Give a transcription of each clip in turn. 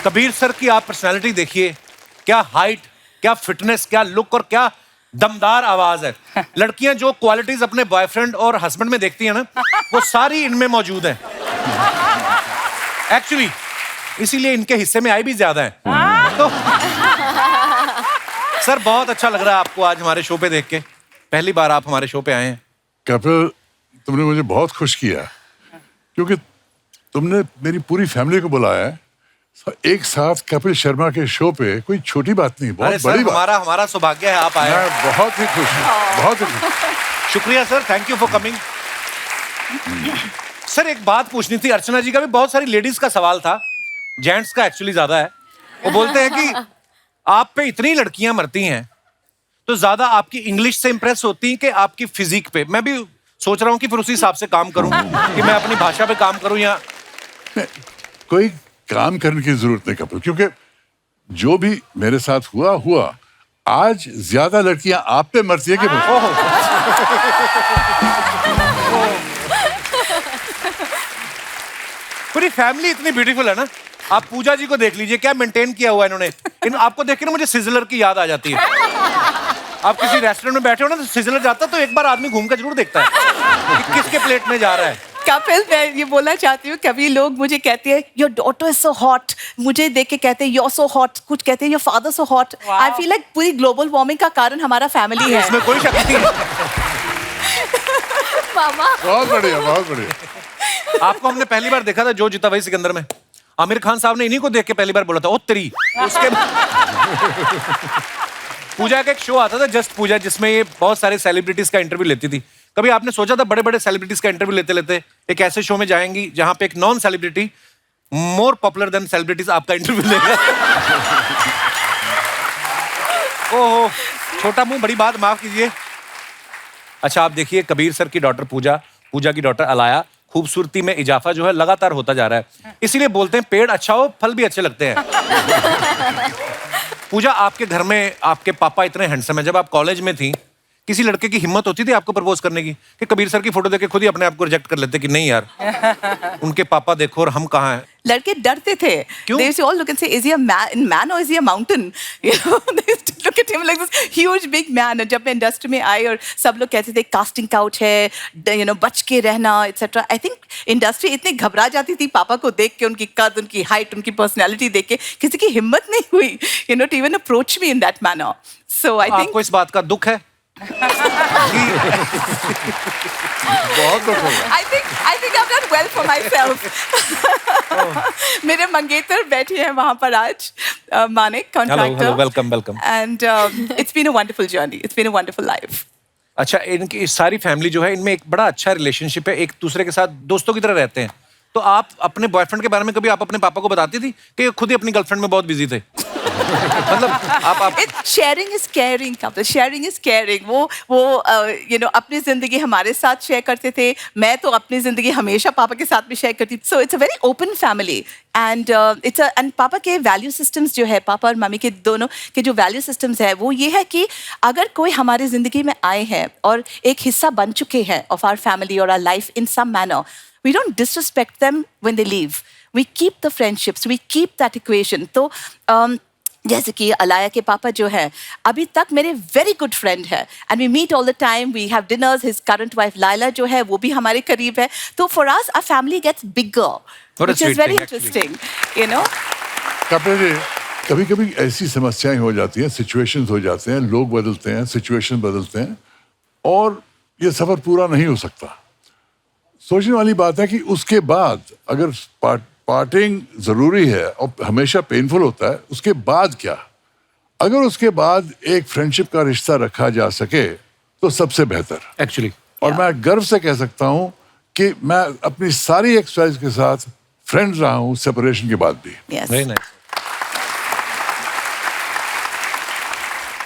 Kabir sir की आप personality देखिए, क्या हाइट, क्या फिटनेस, क्या लुक और क्या दमदार आवाज है। लड़कियां जो क्वालिटीज अपने बॉयफ्रेंड और हस्बैंड में देखती हैं ना, वो सारी इनमें मौजूद हैं एक्चुअली, इसीलिए इनके हिस्से में आई भी ज्यादा है। तो सर बहुत अच्छा लग रहा है आपको आज हमारे शो पे देख के, पहली बार आप हमारे शो पे आए हैं। कपिल, तुमने मुझे बहुत खुश किया क्योंकि तुमने मेरी पूरी फैमिली को बुलाया है एक साथ कपिल शर्मा के शो पे। कोई छोटी बात नहीं, बहुत बड़ी बात। हमारा सौभाग्य है आप आए। मैं बहुत ही खुश हूँ, बहुत ही खुश। शुक्रिया sir, thank you for coming. Sir एक बात पूछनी थी, अर्चना जी का भी बहुत सारी लेडीज का सवाल था, जेंट्स का एक्चुअली ज्यादा है। वो बोलते हैं कि आप पे इतनी लड़कियां मरती हैं तो ज्यादा आपकी इंग्लिश से इंप्रेस होती हैं कि आपकी फिजिक पे। मैं भी सोच रहा हूँ कि फिर उसी हिसाब से काम करूं कि मैं अपनी भाषा पे काम करूं या कोई काम करने की जरूरत नहीं कपिल, क्योंकि जो भी मेरे साथ हुआ आज ज्यादा लड़कियां आप पे मरती है कि पूरी फैमिली इतनी ब्यूटीफुल है ना। आप पूजा जी को देख लीजिए, क्या मेंटेन किया हुआ इन्होंने। आपको देख के ना मुझे सिजलर की याद आ जाती है। आप किसी रेस्टोरेंट में बैठे हो ना, तो सिजलर जाता तो एक बार आदमी घूम कर जरूर देखता है कि किसके प्लेट में जा रहा है। कपिल, मैं ये बोलना चाहती हूँ, कभी लोग मुझे कहते हैं your daughter is so hot, मुझे देख के कहते हैं योर सो हॉट, कुछ कहते हैं your father so hot. I feel like पूरी ग्लोबल वार्मिंग का कारण हमारा फैमिली है। इसमें कोई शक नहीं है। मामा बहुत बढ़िया, बहुत बढ़िया। आपको हमने पहली बार देखा था जो जीता वही सिकंदर में। आमिर खान साहब ने इन्हीं को देख के पहली बार बोला था ओ तेरी। उसके पूजा का एक शो आता था जस्ट पूजा, जिसमें ये बहुत सारे सेलिब्रिटीज का इंटरव्यू लेती थी। कभी आपने सोचा था बड़े बड़े सेलिब्रिटीज का इंटरव्यू लेते लेते एक ऐसे शो में जाएंगी जहां पे एक non celebrity more popular than celebrities आपका इंटरव्यू लेगा? ओहो, छोटा मुंह बड़ी बात, माफ कीजिए। अच्छा आप देखिए, कबीर सर की डॉटर पूजा, पूजा की डॉटर अलाया, खूबसूरती में इजाफा जो है लगातार होता जा रहा है। इसीलिए बोलते हैं पेड़ अच्छा हो फल भी अच्छे लगते हैं। पूजा, आपके घर में आपके पापा इतने हैंडसम है, जब आप कॉलेज में थी किसी लड़के की हिम्मत होती थी आपको प्रपोज करने की कि कबीर सर की फोटो देख के खुद ही अपने आप को रिजेक्ट कर लेते कि नहीं यार उनके पापा देखो और हम कहाँ हैं? लड़के डरते थे। क्यों? They used to all look and say, is he a man or is he a mountain? You know, they used to look at him like this huge big man. और जब मैं इंडस्ट्री में आई और सब लोग कहते थे कास्टिंग काउच है, बच के रहना एक्सेट्रा। आई थिंक इंडस्ट्री इतनी घबरा जाती थी पापा को देख के, उनकी कद, उनकी हाइट, उनकी पर्सनैलिटी देख के, किसी की हिम्मत नहीं हुई to even approach me in that manner. So I think आपको इस बात का दुख है? बहुत दुख होगा। I think I've done well for myself. मेरे मंगेतर बैठे हैं वहाँ पर आज, Manik contractor. Hello, welcome. And it's been a wonderful journey. It's been a wonderful life. अच्छा, इनकी सारी फैमिली जो है, इनमें एक बड़ा अच्छा रिलेशनशिप है, एक दूसरे के साथ दोस्तों की तरह रहते हैं। तो आप अपने बॉयफ्रेंड के बारे में कभी आप अपने पापा को बताती थी कि खुद ही अपनी गर्लफ्रेंड में बहुत बिजी थे? मतलब आप sharing is caring, Kapil, sharing is caring. वो अपनी जिंदगी हमारे साथ शेयर करते थे, मैं तो अपनी जिंदगी हमेशा पापा के साथ भी शेयर करती। So it's a very open family and and पापा के वैल्यू सिस्टम्स जो है, पापा और मम्मी के दोनों के जो वैल्यू सिस्टम्स है, वो ये है कि अगर कोई हमारी जिंदगी में आए हैं और एक हिस्सा बन चुके हैं ऑफ आवर फैमिली और our life in some manner, we don't disrespect them when they leave. We keep the friendships, we keep that equation. तो जैसे कि अलाया के पापा जो हैं अभी तक मेरे वेरी गुड फ्रेंड है and we meet all the time, we have dinners. His current wife Laila जो है वो भी हमारे करीब है। तो for us our family gets bigger, which is very interesting, Kapil ji, कभी कभी ऐसी समस्याएं हो जाती हैं, सिचुएशंस हो जाते हैं, लोग बदलते हैं, सिचुएशन बदलते हैं और ये सफर पूरा नहीं हो सकता। सोचने वाली बात है कि उसके बाद अगर पार्टिंग जरूरी है और हमेशा पेनफुल होता है, उसके बाद क्या? अगर उसके बाद एक फ्रेंडशिप का रिश्ता रखा जा सके तो सबसे बेहतर एक्चुअली। और मैं गर्व से कह सकता हूं कि मैं अपनी सारी एक्स-वाइज के साथ फ्रेंड रहा हूं सेपरेशन के बाद भी। Very nice.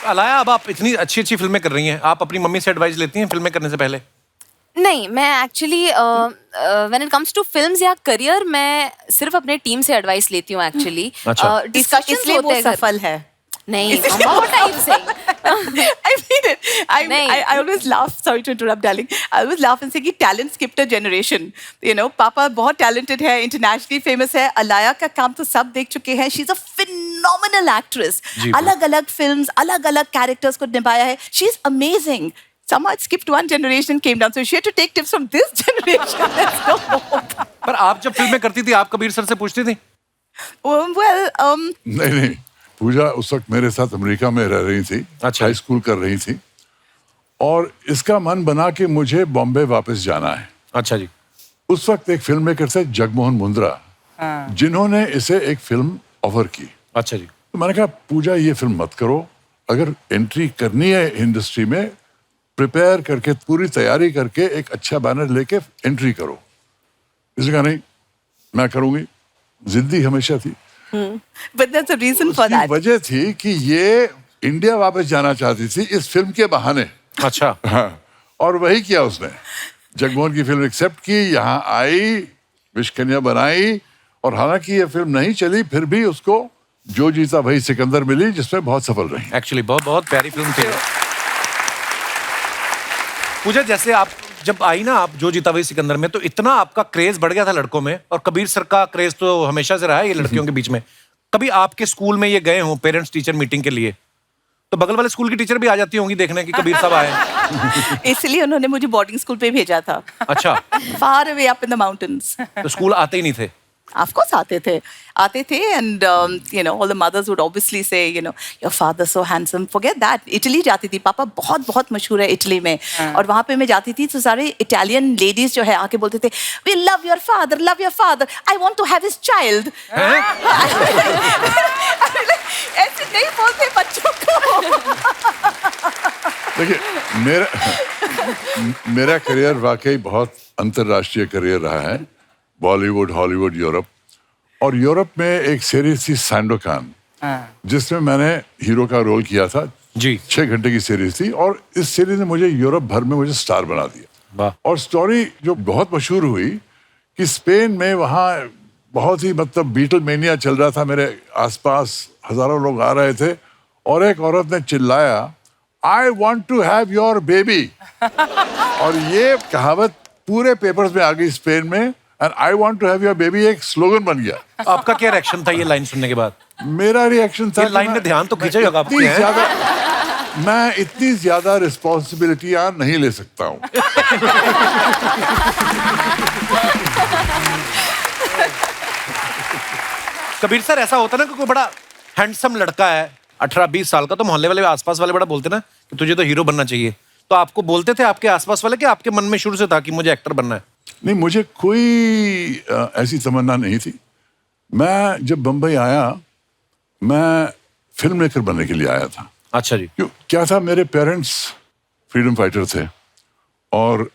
अलाया, अब आप इतनी अच्छी अच्छी फिल्में कर रही हैं, आप अपनी मम्मी से एडवाइस लेती हैं फिल्में करने से पहले? नहीं, मैं actually when it comes to films या करियर, मैं सिर्फ अपने टीम से एडवाइस लेती हूँ एक्चुअली। अच्छा। डिस्कशन इसलिए वो सफल है। नहीं mama, what are you saying? I mean it. नहीं. I always laugh. Sorry to interrupt, darling. I always laugh and say कि talent skipped a generation. You know, पापा बहुत talented है, internationally famous है. अलाया का काम तो सब देख चुके हैं. She's a phenomenal actress. जी, अलग-अलग films, अलग-अलग characters को निभाया है. She's amazing. Somehow it skipped one generation, came down. So she had to take tips from this generation. There's no hope. पर आप जब फिल्में करती थी आप कबीर सर से पूछती थी? नहीं, पूजा उस वक्त मेरे साथ अमेरिका में रह रही थी, अच्छा। हाई स्कूल कर रही थी, और इसका मन बना कि मुझे बॉम्बे वापस जाना है। अच्छा जी। उस वक्त एक फिल्म मेकर थे जगमोहन मुंद्रा, जिन्होंने इसे एक फिल्म ऑफर की। अच्छा जी। तो मैंने कहा पूजा ये फिल्म मत करो, अगर एंट्री करनी है इंडस्ट्री में प्रिपेयर करके पूरी तैयारी करके एक अच्छा बैनर लेके एंट्री करो। इसने कहा नहीं मैं करूंगी, जिद्दी हमेशा थी। But there's a reason for उसकी that. वजह थी कि ये इंडिया वापस जाना चाहती थी इस फिल्म के बहाने। अच्छा। हाँ, और वही किया उसने। जगमोहन की फिल्म एक्सेप्ट की, यहाँ आई, विश कन्या बनाई, और हालांकि ये फिल्म नहीं चली फिर भी उसको जो जीता वही सिकंदर मिली, जिसमें बहुत सफल रही। एक्चुअली बहुत बहुत प्यारी फिल्म थी। पूजा जैसे आप जब आई ना आप जो जीता वही सिकंदर में, तो इतना आपका क्रेज बढ़ गया था लड़कों में, और कबीर सर का क्रेज तो हमेशा से रहा है ये लड़कियों के बीच में। कभी आपके स्कूल में ये गए हों पेरेंट्स टीचर मीटिंग के लिए, तो बगल वाले स्कूल की टीचर भी आ जाती होंगी देखने की कबीर साहब आए? इसलिए उन्होंने मुझे बोर्डिंग स्कूल पे भेजा था। अच्छा। Far away up in the mountains. तो स्कूल आते ही नहीं थे? Of course आते थे, and you know all the mothers would obviously say, you know, your father's so handsome. Forget that. Italy जाती थी, पापा बहुत बहुत मशहूर है इटली में, और वहाँ पे मैं जाती थी तो सारे इटालियन लेडीज जो है आके बोलते थे, we love your father, I want to have his child. ऐसे नहीं बोलते बच्चों को। देखिए मेरा करियर वाकई बहुत अंतर्राष्ट्रीय करियर रहा है, बॉलीवुड, हॉलीवुड, यूरोप। और यूरोप में एक सीरीज थी सैंडोकान, जिसमें मैंने हीरो का रोल किया था जी। 6 घंटे की सीरीज थी, और इस सीरीज ने मुझे यूरोप भर में मुझे स्टार बना दिया। वाह। और स्टोरी जो बहुत मशहूर हुई कि स्पेन में वहाँ बहुत ही मतलब बीटल मेनिया चल रहा था, मेरे आसपास हजारों लोग आ रहे थे, और एक औरत ने चिल्लाया I want to have your baby, और ये कहावत पूरे पेपर्स में आ गई स्पेन में, and I want to have your baby एक स्लोगन बन गया। आपका क्या रिएक्शन था ये लाइन सुनने के बाद? मेरा रिएक्शन था ये लाइन ने ध्यान तो खींचा ही होगा आपके, हैं? मैं इतनी ज्यादा रिस्पॉन्सिबिलिटियां नहीं ले सकता हूँ। कबीर सर ऐसा होता ना कि कोई बड़ा हैंडसम लड़का है 18-20 साल का, तो मोहल्ले वाले आसपास वाले बड़ा बोलते ना कि तुझे तो हीरो बनना चाहिए, तो आपको बोलते थे आपके आसपास वाले कि आपके मन में शुरू से था कि मुझे एक्टर बनना है? नहीं, मुझे कोई ऐसी तमन्ना नहीं थी। मैं जब बम्बई आया मैं फिल्म मेकर बनने के लिए आया था। अच्छा जी। क्यों, क्या था, मेरे पेरेंट्स फ्रीडम फाइटर थे और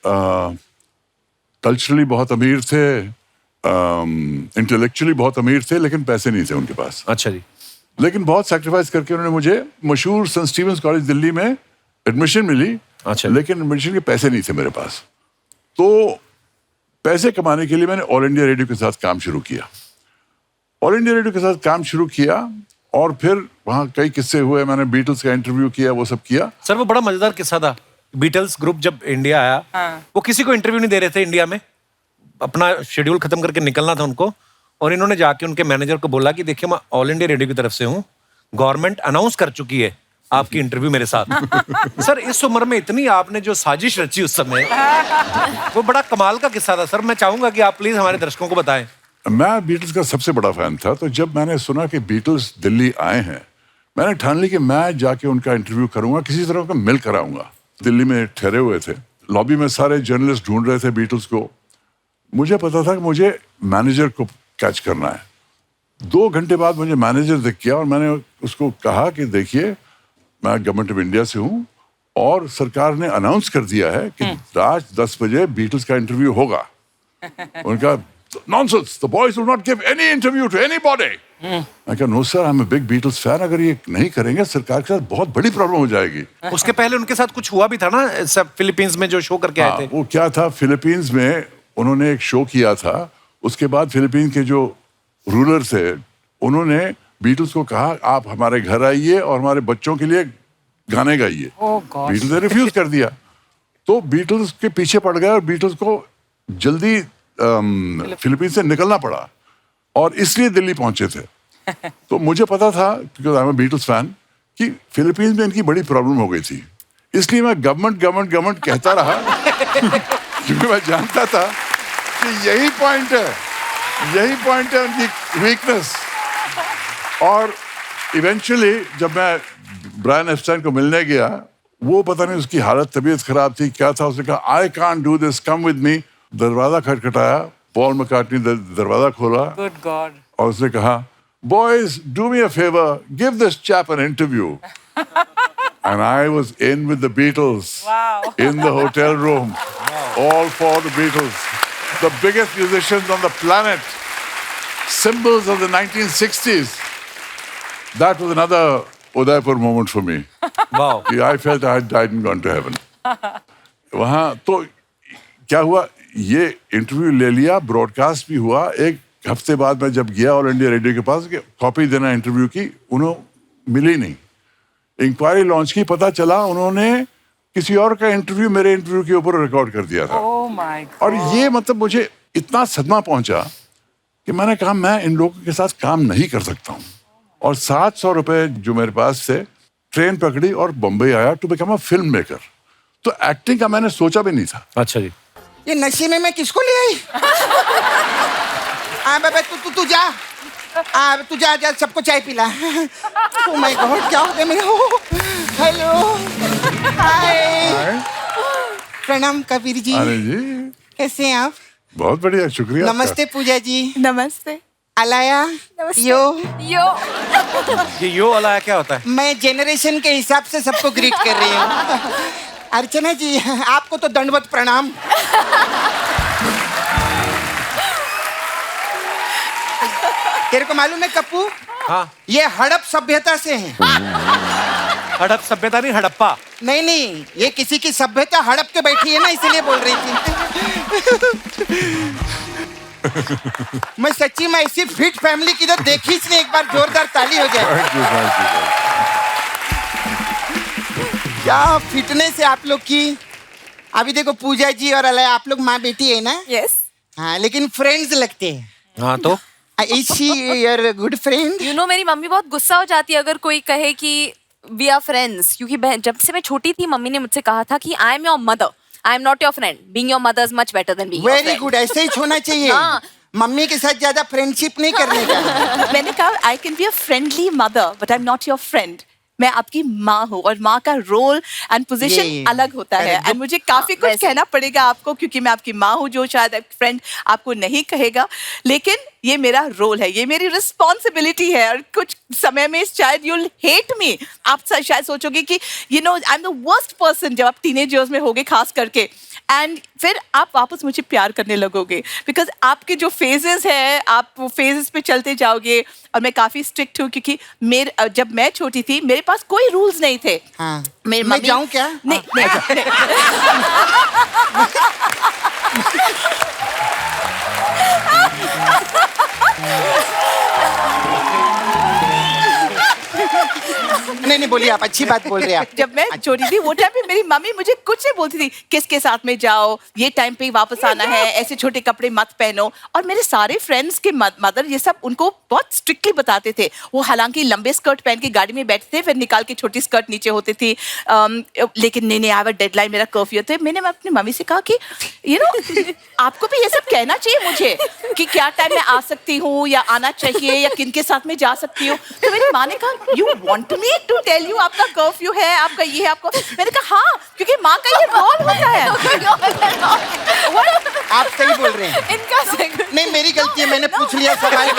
कल्चरली बहुत अमीर थे, इंटेलेक्चुअली बहुत अमीर थे, लेकिन पैसे नहीं थे उनके पास। अच्छा जी। लेकिन बहुत सैक्रिफाइस करके उन्होंने मुझे मशहूर सेंट स्टीवेंस कॉलेज दिल्ली में एडमिशन मिली। अच्छा। लेकिन एडमिशन के पैसे नहीं थे मेरे पास, तो पैसे कमाने के लिए मैंने ऑल इंडिया रेडियो के साथ काम शुरू किया। ऑल इंडिया रेडियो के साथ काम शुरू किया और फिर वहाँ कई किस्से हुए, मैंने बीटल्स का इंटरव्यू किया, वो सब किया। सर वो बड़ा मजेदार किस्सा था, बीटल्स ग्रुप जब इंडिया आया, वो किसी को इंटरव्यू नहीं दे रहे थे इंडिया में, अपना शेड्यूल खत्म करके निकलना था उनको, और इन्होंने जाके उनके मैनेजर को बोला कि देखिए मैं ऑल इंडिया रेडियो की तरफ से हूँ, गवर्नमेंट अनाउंस कर चुकी है आपकी इंटरव्यू मेरे साथ। सर इस उम्र में इतनी आपने जो साजिश रची उस समय, वो बड़ा कमाल का किस्सा था सर। मैं चाहूंगा कि आप प्लीज हमारे दर्शकों को बताएं। मैं बीटल्स का सबसे बड़ा फैन था, तो जब मैंने सुना कि बीटल्स दिल्ली आए हैं, मैंने ठान ली कि मैं जाके उनका इंटरव्यू करूंगा, किसी तरह का मिल कराऊंगा। दिल्ली में ठहरे हुए थे, लॉबी में सारे जर्नलिस्ट ढूंढ रहे थे बीटल्स को। मुझे पता था कि मुझे मैनेजर को कैच करना है। 2 घंटे बाद मुझे मैनेजर दिख गया और मैंने उसको कहा कि देखिए मैं गवर्नमेंट ऑफ इंडिया से हूँ और सरकार ने अनाउंस कर दिया है कि रात 10 बजे बीटल्स का इंटरव्यू होगा। उनका nonsense, the boys will not give any interview to anybody. मैं कहा no sir, I am a big Beatles fan, अगर ये नहीं करेंगे सरकार के साथ बहुत बड़ी प्रॉब्लम हो जाएगी। उसके पहले उनके साथ कुछ हुआ भी था ना, सब फिलीपींस में जो शो करके आए थे। वो क्या था, फिलीपींस में उन्होंने एक शो किया था, उसके बाद फिलीपींस के जो रूलर थे उन्होंने बीटल्स को कहा आप हमारे घर आइए और हमारे बच्चों के लिए गाने गाइए। बीटल्स ने रिफ्यूज कर दिया, तो बीटल्स के पीछे पड़ गए और बीटल्स को जल्दी फिलीपींस से निकलना पड़ा और इसलिए दिल्ली पहुंचे थे। तो मुझे पता था, क्योंकि I am a Beatles fan, कि फिलीपींस में इनकी बड़ी प्रॉब्लम हो गई थी, इसलिए मैं गवर्नमेंट कहता रहा क्योंकि मैं जानता था कि यही पॉइंट है उनकी वीकनेस। और इवेंचुअली जब मैं ब्रायन एप्स्टाइन को मिलने गया, वो पता नहीं उसकी हालत, तबीयत खराब थी, क्या था, उसने कहा I can't do this, come with me. दरवाजा खटखटाया, पॉल मैकार्टनी दरवाजा खोला, Good God. और उसने कहा boys do me a favour, give this chap an interview. And I was in with the Beatles. Wow. In the hotel room. All for the Beatles. The biggest musicians on the planet. Symbols of the 1960s. That was another Udaipur moment for me. Wow. I felt I had died and gone to heaven. वहाँ तो क्या हुआ, ये interview ले लिया, broadcast भी हुआ। एक हफ्ते बाद मैं जब गया ऑल इंडिया रेडियो के पास कि कॉपी देना इंटरव्यू की, उन्होंने मिली नहीं। इंक्वायरी लॉन्च की, पता चला उन्होंने किसी और का इंटरव्यू मेरे इंटरव्यू के ऊपर रिकॉर्ड कर दिया था। Oh my God. और ये मतलब मुझे इतना सदमा पहुंचा कि मैंने कहा मैं इन लोगों के साथ काम नहीं कर सकता हूँ। और 700 रुपए जो मेरे पास थे, ट्रेन पकड़ी और बम्बई आया to become a film maker. तो एक्टिंग का मैंने सोचा भी नहीं था। अच्छा जी। ये नशे में मैं किसको ले आई? बाबा तू जा, तू जा सबको चाय पिला। ओह माय गॉड, क्या हो गया मेरे? हेलो, हाय, प्रणाम कबीर जी, अरे जी, कैसे हैं आप? बहुत बढ़िया, शुक्रिया। नमस्ते पूजा जी। नमस्ते। अलाया, यो। ये यो वाला क्या होता है? मैं जेनरेशन के हिसाब से सबको ग्रीट कर रही हूँ। अर्चना जी, आपको तो दंडवत प्रणाम। तेरे को मालूम है कप्पू, हाँ। ये हड़प सभ्यता से है। हड़प सभ्यता नहीं, हड़प्पा। नहीं, ये किसी की सभ्यता हड़प के बैठी है ना, इसीलिए बोल रही थी। मैं सच्ची में ऐसी फिट फैमिली की तो देखी ही नहीं। एक बार जोरदार ताली हो जाए। Thank you. क्या फिटनेस है आप लोग की। अभी देखो पूजा जी और अलय, आप लोग माँ बेटी है ना? यस। हाँ, लेकिन फ्रेंड्स लगते हैं। हाँ तो Is she your good friend? You know मेरी मम्मी बहुत गुस्सा हो जाती है अगर कोई कहे कि वी आर फ्रेंड्स, क्योंकि जब से मैं छोटी थी मम्मी ने मुझसे कहा था कि I am your mother, I am not your friend, being your mother is much better than being your very friend. Good, ऐसे ही होना चाहिए। हाँ। मम्मी के साथ ज्यादा फ्रेंडशिप नहीं करने का। मैंने कहा I can be a friendly mother but I am not your friend. मैं आपकी माँ हूँ और माँ का रोल एंड ये, पोजीशन अलग होता है। correct. एंड मुझे काफी कुछ वैसे। कहना पड़ेगा आपको, क्योंकि मैं आपकी माँ हूँ, जो शायद फ्रेंड आपको नहीं कहेगा, लेकिन ये मेरा रोल है, ये मेरी रिस्पॉन्सिबिलिटी है। और कुछ समय में शायद यूल हेट मी, आप शायद सोचोगे कि you know I am the worst person जब आप टीनेज ईयर्स में होगे खास करके, एंड फिर आप वापस मुझे प्यार करने लगोगे बिकॉज आपके जो फेजेस हैं, आप वो फेजेस पे चलते जाओगे। और मैं काफी स्ट्रिक्ट हूँ, क्योंकि जब मैं छोटी थी मेरे पास कोई रूल्स नहीं थे। हाँ। मेरी मैं मम्मी- जाऊं क्या? नहीं, नहीं, नहीं। नहीं बोलिए, आप अच्छी बात बोल रहे हैं आप। जब मैं छोटी थी वो टाइम पे मेरी मम्मी मुझे कुछ नहीं बोलती थी, किसके साथ में जाओ, ये टाइम पे ही वापस आना है, ऐसे छोटे कपड़े मत पहनो। और मेरे सारे फ्रेंड्स के मदर ये सब उनको बहुत स्ट्रिक्टली बताते थे। वो हालांकि लंबे स्कर्ट पहन के गाड़ी में बैठते थे, फिर निकाल के छोटी स्कर्ट नीचे होती थी। लेकिन नहीं, आई हैव अ डेडलाइन, मेरा कर्फ्यू। तो मैंने अपनी मम्मी से कहा कि यू नो आपको भी ये सब कहना चाहिए मुझे कि क्या टाइम में आ सकती हूँ या आना चाहिए या किन के साथ में जा सकती हूँ। तो मेरी माँ ने कहा you want me to tell you आपका कर्फ्यू है, आपका ये है, आपको। मैंने कहा हाँ, क्योंकि माँ का ये रोल होता है। आप सही बोल रहे हैं। इनका नहीं, मेरी गलती है, मैंने पूछ लिया सवाल।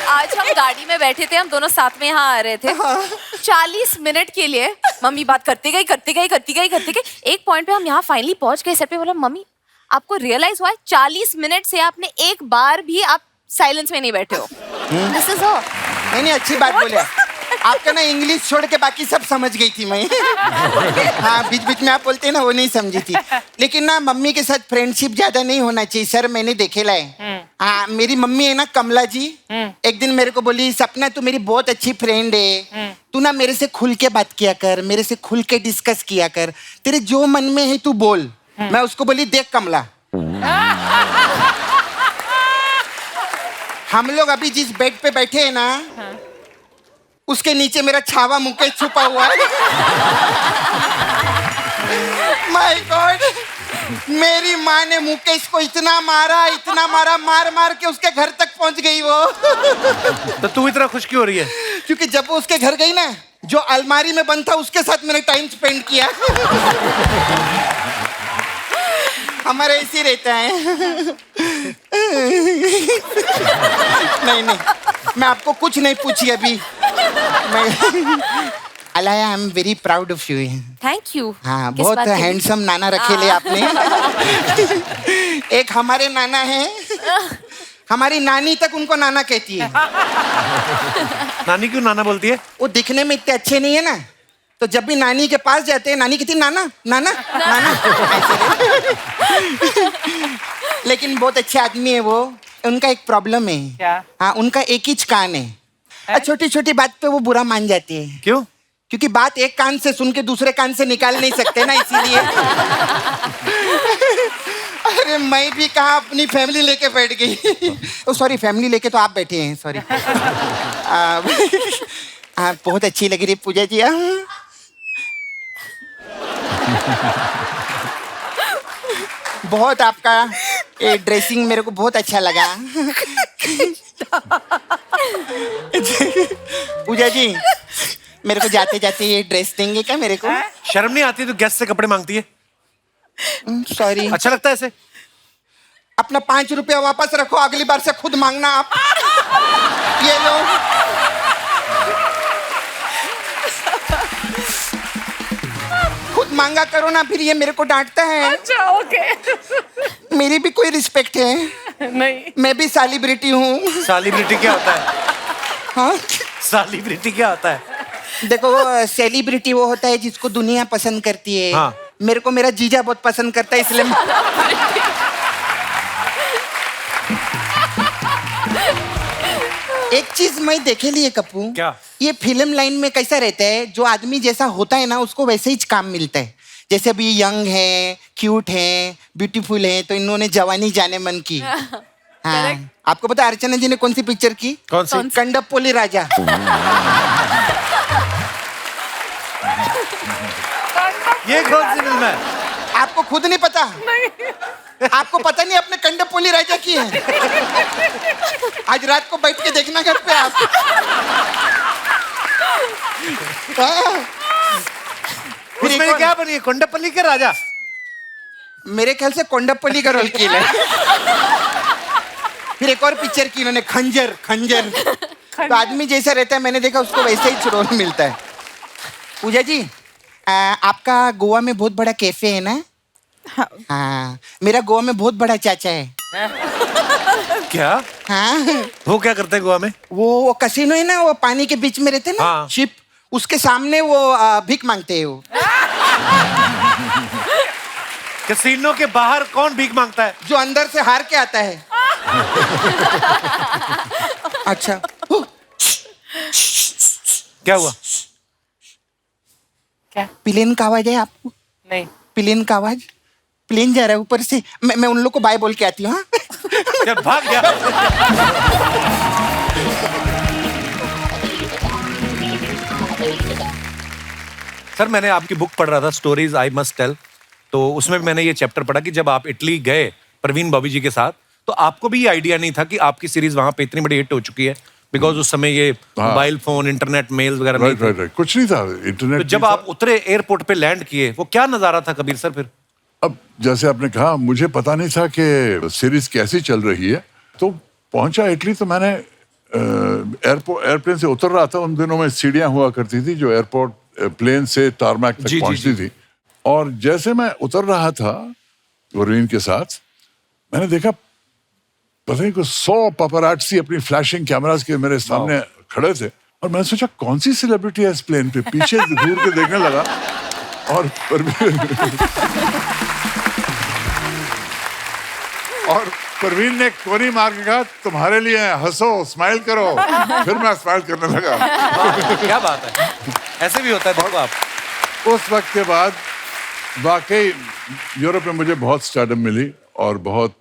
आज हम गाड़ी में बैठे थे, हम दोनों साथ में यहाँ आ रहे थे। 40 मिनट के लिए मम्मी बात करती गई। एक पॉइंट पे हम यहाँ फाइनली पहुंच गए। सेट पे बोला मम्मी आपको रियलाइज हुआ है 40 मिनट से आपने एक बार भी आप साइलेंस में नहीं बैठे हो। दिस इज नहीं, अच्छी बात बोले। आपका ना इंग्लिश छोड़ के बाकी सब समझ गई थी मैं। हाँ, बीच बीच में आप बोलते हैं ना, वो नहीं समझी थी। लेकिन ना मम्मी के साथ फ्रेंडशिप ज्यादा नहीं होना चाहिए सर, मैंने देखेला है। हाँ, मेरी मम्मी है ना कमला जी, एक दिन मेरे को बोली, सपना तू मेरी बहुत अच्छी फ्रेंड है, तू ना मेरे से खुल के बात किया कर, मेरे से खुल के डिस्कस किया कर, तेरे जो मन में है तू बोल। मैं उसको बोली, देख कमला, हम लोग अभी जिस बेड पे बैठे हैं ना, उसके नीचे मेरा छावा मुकेश छुपा हुआ है। माय गॉड, मेरी माँ ने मुकेश को इतना मारा, मार मार के उसके घर तक पहुंच गई वो। तो तू इतना खुश क्यों हो रही है? क्योंकि जब वो उसके घर गई ना, जो अलमारी में बंद था उसके साथ मैंने टाइम स्पेंड किया। हमारा ऐसे रहता है। नहीं, मैं आपको कुछ नहीं पूछी अभी। मैं Alaya, I am very proud of you. Thank you. हाँ, बहुत हैंडसम नाना रखे ले आपने। एक हमारे नाना है, हमारी नानी तक उनको नाना कहती है। नानी क्यों नाना बोलती है? वो दिखने में इतने अच्छे नहीं है ना, तो जब भी नानी के पास जाते हैं, नानी कहती नाना नाना नाना। लेकिन बहुत अच्छे आदमी है वो। उनका एक प्रॉब्लम है। क्या? हाँ, उनका एक ही कान है। छोटी छोटी बात पे वो बुरा मान जाती है। क्यों? क्योंकि बात एक कान से सुन के दूसरे कान से निकाल नहीं सकते ना, इसीलिए। अरे मैं भी कहा अपनी फैमिली लेके बैठ गई। ओ सॉरी, फैमिली लेके तो आप बैठे हैं, सॉरी। बहुत अच्छी लग रही है पूजा जी। बहुत आपका ये ड्रेसिंग मेरे को बहुत अच्छा लगा। पूजा जी, मेरे को जाते जाते ये ड्रेस देंगे क्या मेरे को? शर्म नहीं आती? तो गेस्ट से कपड़े मांगती है। सॉरी। अच्छा लगता है ऐसे? अपना 5 रुपया वापस रखो, अगली बार से खुद मांगना आप। ये लो। खुद मांगा करो ना, फिर ये मेरे को डांटता है। अच्छा, ओके। मेरी भी कोई रिस्पेक्ट है? नहीं। मैं भी सेलिब्रिटी हूँ। सेलिब्रिटी क्या होता है? हाँ, सेलिब्रिटी क्या होता है? देखो, वो सेलिब्रिटी वो होता है जिसको दुनिया पसंद करती है। हाँ। मेरे को मेरा जीजा बहुत पसंद करता है, इसलिए एक चीज मैं देखे लिए कप्पू। क्या? ये फिल्म लाइन में कैसा रहता है, जो आदमी जैसा होता है ना उसको वैसे ही काम मिलता है। जैसे अभी यंग है, क्यूट है, ब्यूटीफुल है, तो इन्होंने जवानी जाने मन की। हाँ, आपको पता है अर्चना जी ने कौन सी पिक्चर की? कौन सी? कंडपोली राजा। ये कौन सी फिल्म है? आपको खुद नहीं पता? नहीं। आपको पता नहीं आपने कंडपोली राजा की है? आज रात को बैठ के देखना घर पे आप। उसमें ये क्या बनी है? कोंडापल्ली के राजा? मेरे ख्याल से कोंडापल्ली का रोल किया है। फिर एक और पिक्चर की इन्होंने, खंजर। तो आदमी जैसा रहता है, मैंने देखा उसको वैसे ही रोल मिलता है। पूजा जी, आपका गोवा में बहुत बड़ा कैफे है ना? हाँ, मेरा गोवा में बहुत बड़ा चाचा है। क्या? हाँ, वो क्या करते हैं गोवा में? वो कसिनो है ना, वो पानी के बीच में रहते हैं ना, हाँ। शिप, उसके सामने वो भीख मांगते हैं वो। कैसीनो के बाहर कौन भीख मांगता है? जो अंदर से हार के आता है। अच्छा, क्या हुआ? क्या? प्लेन का आवाज है आपको? नहीं। प्लेन का आवाज? प्लेन जा रहा है ऊपर से। मैं उन लोग को बाय बोल के आती हूँ। हाँ? क्या भाग गया? सर, मैंने आपकी बुक पढ़ रहा था, स्टोरीज आई मस्ट टेल, तो उसमें मैंने ये चैप्टर पढ़ा कि जब आप इटली गए प्रवीण बॉबी जी के साथ, तो आपको भी ये आइडिया नहीं था कि आपकी सीरीज वहां पे इतनी बड़ी हिट हो चुकी है, बिकॉज उस समय ये मोबाइल फोन, इंटरनेट, मेल वगैरह नहीं थे। राइट, कुछ नहीं था, इंटरनेट। तो जब आप उतरे एयरपोर्ट पे लैंड किए, वो क्या नजारा था कबीर सर फिर? अब जैसे आपने कहा, मुझे पता नहीं था कि सीरीज कैसी चल रही है, तो पहुंचा इटली, तो मैंने एयरप्लेन से उतर रहा था। उन दिनों में सीढ़ियां हुआ करती थी जो एयरपोर्ट प्लेन से टारमैक तक पहुंचती थी। और जैसे मैं उतर रहा था गुरवीन के साथ, मैंने देखा पता नहीं कुछ 100 पपराट्सी अपनी फ्लैशिंग कैमरास के मेरे सामने खड़े थे, और मैंने सोचा कौन सी सेलिब्रिटी है इस प्लेन पे, पीछे घूर के देखने लगा और परवीन ने कोनी मार के कहा तुम्हारे लिए है, हंसो स्माइल करो। फिर मैं स्माइल करने लगा। क्या बात है, ऐसे भी होता है देखो आप। उस वक्त के बाद वाकई यूरोप में मुझे बहुत स्टारडम मिली और बहुत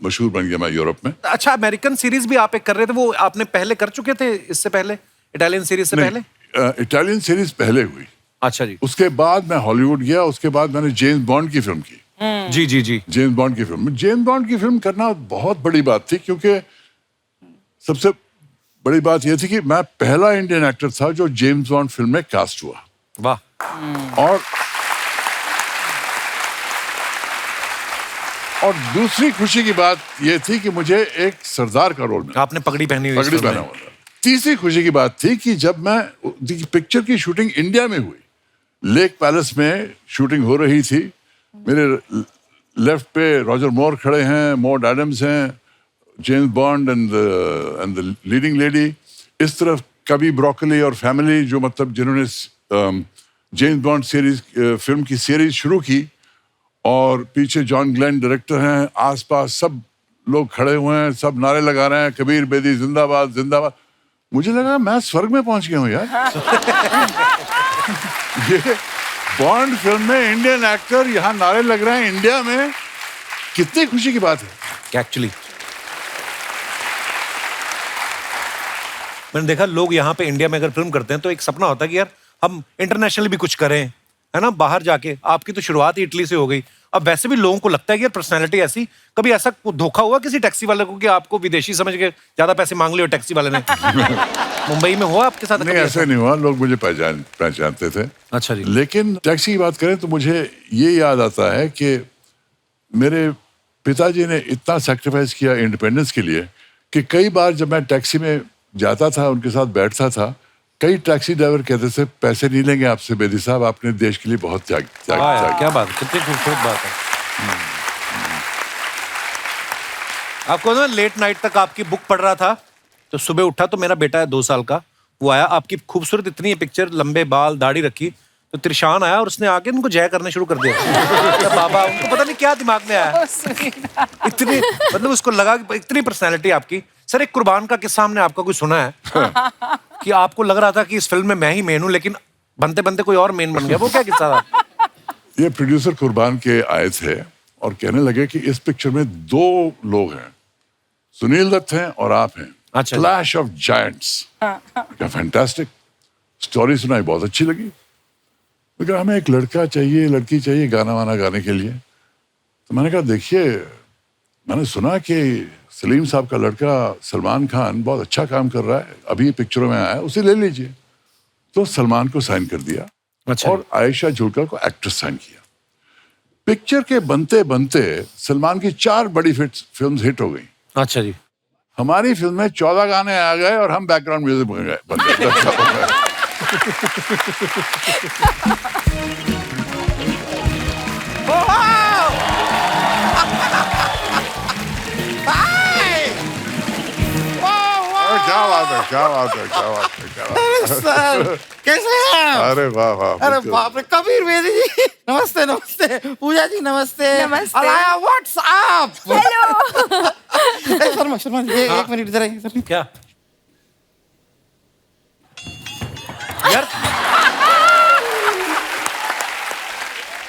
मशहूर बन गया मैं यूरोप में। अच्छा, अमेरिकन सीरीज भी आप एक कर रहे थे, वो आपने पहले कर चुके थे इससे पहले, इटालियन सीरीज से पहले? इटालियन सीरीज पहले हुई। अच्छा जी। उसके बाद मैं हॉलीवुड गया, उसके बाद मैंने जेम्स बॉन्ड की फिल्म की। जी जी जी। जेम्स बॉन्ड की फिल्म, जेम्स बॉन्ड की फिल्म करना बहुत बड़ी बात थी, क्योंकि सबसे बड़ी बात यह थी कि मैं पहला इंडियन एक्टर था जो जेम्स बॉन्ड फिल्म में कास्ट हुआ। वाह। और दूसरी खुशी की बात यह थी कि मुझे एक सरदार का रोल मिला। आपने पगड़ी पहनी हुई? पगड़ी पहना हुआ था। तीसरी खुशी की बात थी कि जब मैं पिक्चर की शूटिंग इंडिया में हुई, लेक पैलेस में शूटिंग हो रही थी, मेरे लेफ्ट पे रॉजर मोर खड़े हैं, मॉड एडम्स हैं, James bond and the leading lady, इस तरफ कभी ब्रोकली और फैमिली, जो मतलब जिन्होंने जेम्स बॉन्ड सीरीज फिल्म की सीरीज शुरू की, और पीछे जॉन ग्लेन डायरेक्टर हैं, आसपास सब लोग खड़े हुए हैं, सब नारे लगा रहे हैं, कबीर बेदी जिंदाबाद जिंदाबाद। मुझे लगा मैं स्वर्ग में पहुंच गया हूं यार। ये बॉन्ड फिल्म में इंडियन एक्टर यहाँ नारे लग रहे हैं इंडिया में, कितनी खुशी की बात है। एक्चुअली मैंने देखा लोग यहाँ पे इंडिया में अगर फिल्म करते हैं तो एक सपना होता है कि यार हम इंटरनेशनल भी कुछ करें, है ना, बाहर जाके। आपकी तो शुरुआत ही इटली से हो गई। अब वैसे भी लोगों को लगता है कि यार पर्सनालिटी ऐसी, कभी ऐसा धोखा हुआ किसी टैक्सी वाले को कि आपको विदेशी समझ के ज्यादा पैसे मांग लिए टैक्सी वाले ने? मुंबई में हुआ आपके साथ? नहीं, ऐसा नहीं हुआ, लोग मुझे पहचानते थे। अच्छा जी। लेकिन टैक्सी की बात करें तो मुझे ये याद आता है कि मेरे पिताजी ने इतना सेक्रीफाइस किया इंडिपेंडेंस के लिए कि कई बार जब मैं टैक्सी में जाता था, उनके साथ बैठता था, कई टैक्सी ड्राइवर कहते थे पैसे नहीं लेंगे आपसे बेदी साहब, आपने देश के लिए बहुत त्याग। क्या बात, कितनी खूबसूरत बात है। आपको ना लेट नाइट तक आपकी बुक पढ़ रहा था, तो सुबह उठा तो मेरा बेटा है 2 साल का, वो आया, आपकी खूबसूरत इतनी है पिक्चर, लंबे बाल दाढ़ी रखी, तो त्रिशान आया और उसने आके उनको जय करने शुरू कर दिया। तो बाबा, उनको पता नहीं क्या दिमाग में आया, इतनी मतलब उसको लगा कि इतनी पर्सनैलिटी आपकी। सर, एक कुर्बान का किस्सा हमने आपका कोई सुना है कि आपको लग रहा था कि इस फिल्म में मैं ही मेन हूं, लेकिन बनते बनते कोई और मेन बन गया, वो क्या किस्सा था? ये प्रोड्यूसर कुर्बान के आए थे और कहने लगे कि इस पिक्चर में 2 लोग हैं, सुनील दत्त हैं और आप हैं। अच्छा। Clash of giants. क्या फैंटास्टिक स्टोरी सुनाई, बहुत अच्छी लगी। लेकिन हमें एक लड़का चाहिए, लड़की चाहिए गाना वाना गाने के लिए। तो मैंने कहा देखिए, मैंने सुना कि सलीम साहब का लड़का सलमान खान बहुत अच्छा काम कर रहा है, अभी पिक्चरों में आया है, उसे ले लीजिए। तो सलमान को साइन कर दिया। अच्छा। और आयशा जुल्का को एक्ट्रेस साइन किया। पिक्चर के बनते बनते सलमान की 4 बड़ी फिल्म्स हिट हो गई। अच्छा जी। हमारी फिल्म में 14 गाने आ गए और हम बैकग्राउंड म्यूजिक बन गए। क्या बात है, क्या बात है, क्या बात है, क्या बात है। सर कैसे हैं आप? अरे वाह वाह। अरे बाप रे, कबीर बेदी जी नमस्ते। नमस्ते पूजा जी, नमस्ते। नमस्ते। Alaya what's up? Hello. Sharma Sharma ji, एक मिनट इधर आइए। क्या यार,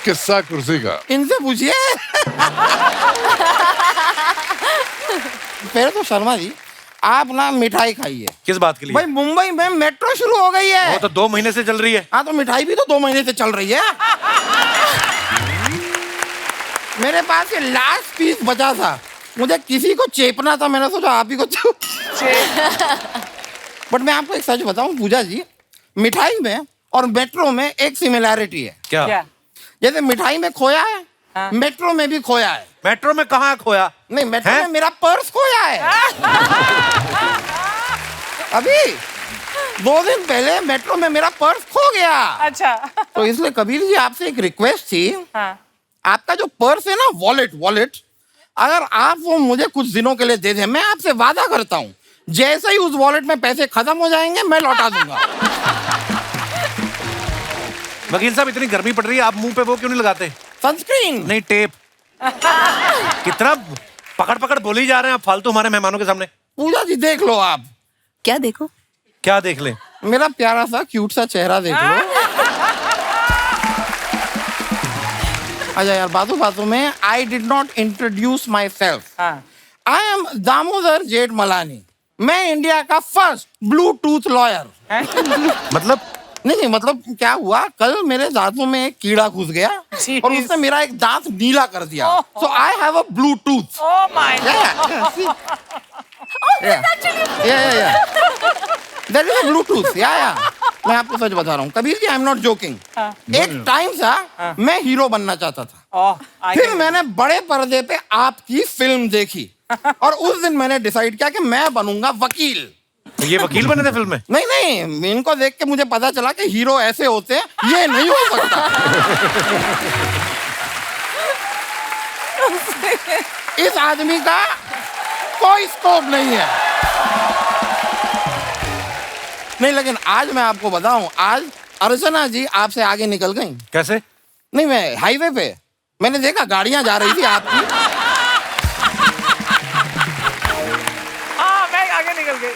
किस्सा कुर्सी का इनसे पूछिए। पहले तो शर्मा जी, आप ना मिठाई खाइए। किस बात के लिए? भाई मुंबई में मेट्रो शुरू हो गई है। वो तो 2 महीने से चल रही है। हाँ, तो मिठाई भी तो 2 महीने से चल रही है। मेरे पास ये लास्ट पीस बचा था, मुझे किसी को चेपना था, मैंने सोचा आप ही को बट मैं आपको एक सच बताऊं पूजा जी, मिठाई में और मेट्रो में एक सिमिलैरिटी है। क्या? जैसे मिठाई में खोया है, मेट्रो में भी खोया है। मेट्रो में कहाँ खोया? नहीं, मेट्रो हैं? में मेरा पर्स खोया है। अभी 2 दिन पहले मेट्रो में मेरा पर्स खो गया। अच्छा। तो इसलिए कबीर जी, आपसे एक रिक्वेस्ट थी। हाँ। आपका जो पर्स है ना, वॉलेट, अगर आप वो मुझे कुछ दिनों के लिए दे दें, मैं आपसे वादा करता हूँ जैसे ही उस वॉलेट में पैसे खत्म हो जाएंगे मैं लौटा दूंगा। वकील साहब इतनी गर्मी पड़ रही है, आप मुंह पे वो क्यों नहीं लगाते? सनस्क्रीन। नहीं, टेप। कितना पकड़ पकड़ बोली जा रहे हैं आप फालतू हमारे मेहमानों के सामने। पूजा जी देख लो आप, क्या देखो? क्या देख लें? मेरा प्यारा सा क्यूट सा चेहरा देख लो। अच्छा यार, बातों बातों में I did not introduce my self. I am Damodar जेठ मलानी। मैं इंडिया का फर्स्ट ब्लूटूथ लॉयर। मतलब नहीं, मतलब क्या हुआ, कल मेरे दांतों में एक कीड़ा घुस गया और उसने मेरा एक दांत नीला कर दिया। So I have a Bluetooth. Oh my There is a Bluetooth. मैं आपको सच बता रहा हूँ Kabir ji, I am not joking. एक टाइम था मैं हीरो बनना चाहता था। Oh, फिर मैंने बड़े पर्दे पे आपकी फिल्म देखी और उस दिन मैंने डिसाइड किया कि मैं बनूंगा वकील। ये वकील बने थे फिल्म में? नहीं नहीं, इनको देख के मुझे पता चला कि हीरो ऐसे होते हैं, ये नहीं हो सकता। इस आदमी का कोई स्कोप नहीं है। नहीं, लेकिन आज मैं आपको बताऊं, आज अर्चना जी आपसे आगे निकल गई। कैसे? नहीं, मैं हाईवे पे मैंने देखा गाड़ियां जा रही थी आपकी। हाँ, मैं आगे निकल गई।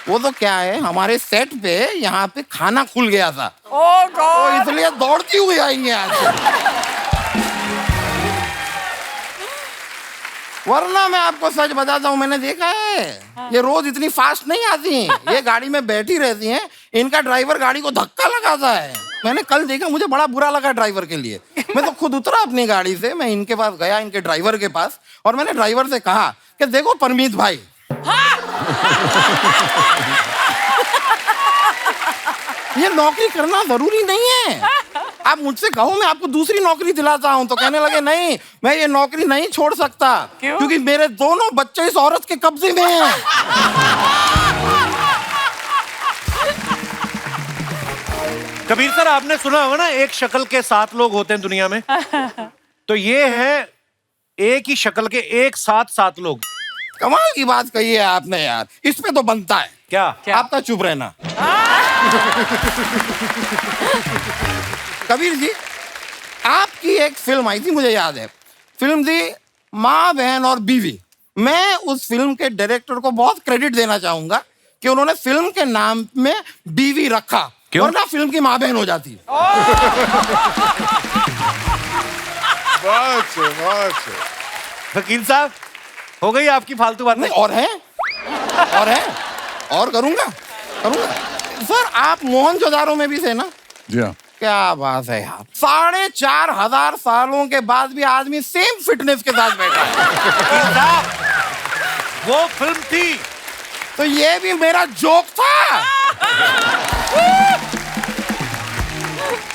वो तो क्या है, हमारे सेट पे यहाँ पे खाना खुल गया था, Oh तो God! इसलिए दौड़ती हुई आएंगे आज। वरना मैं आपको सच बताता हूँ, मैंने देखा है ये रोज इतनी फास्ट नहीं आती हैं। ये गाड़ी में बैठी रहती हैं, इनका ड्राइवर गाड़ी को धक्का लगाता है। मैंने कल देखा, मुझे बड़ा बुरा लगा ड्राइवर के लिए। मैं तो खुद उतरा अपनी गाड़ी से, मैं इनके पास गया, इनके ड्राइवर के पास, और मैंने ड्राइवर से कहा कि देखो परमीत भाई, ये नौकरी करना जरूरी नहीं है। आप मुझसे कहो मैं आपको दूसरी नौकरी दिलाता हूं, तो कहने लगे नहीं, मैं ये नौकरी नहीं छोड़ सकता। क्यों? क्योंकि मेरे दोनों बच्चे इस औरत के कब्जे में हैं। कबीर सर, आपने सुना होगा ना, एक शक्ल के 7 लोग होते हैं दुनिया में। तो ये है एक ही शक्ल के एक साथ 7 लोग। कमाल की बात कही है आपने यार, इस पे तो बनता है क्या? आपका चुप रहना। कबीर जी, आपकी एक फिल्म आई थी, मुझे याद है, फिल्म थी माँ बहन और बीवी। मैं उस फिल्म के डायरेक्टर को बहुत क्रेडिट देना चाहूंगा कि उन्होंने फिल्म के नाम में बीवी रखा, क्यों? वरना फिल्म की माँ बहन हो जाती। वकील साहब, हो गई आपकी फालतू बात? नहीं, और है, और है, और करूंगा। सर, आप मोहनजोदारो में भी थे ना? जी हाँ। क्या बात है यार, 4,500 सालों के बाद भी आदमी सेम फिटनेस के साथ बैठा है। वकील साहब, वो फिल्म थी। तो ये भी मेरा जोक था।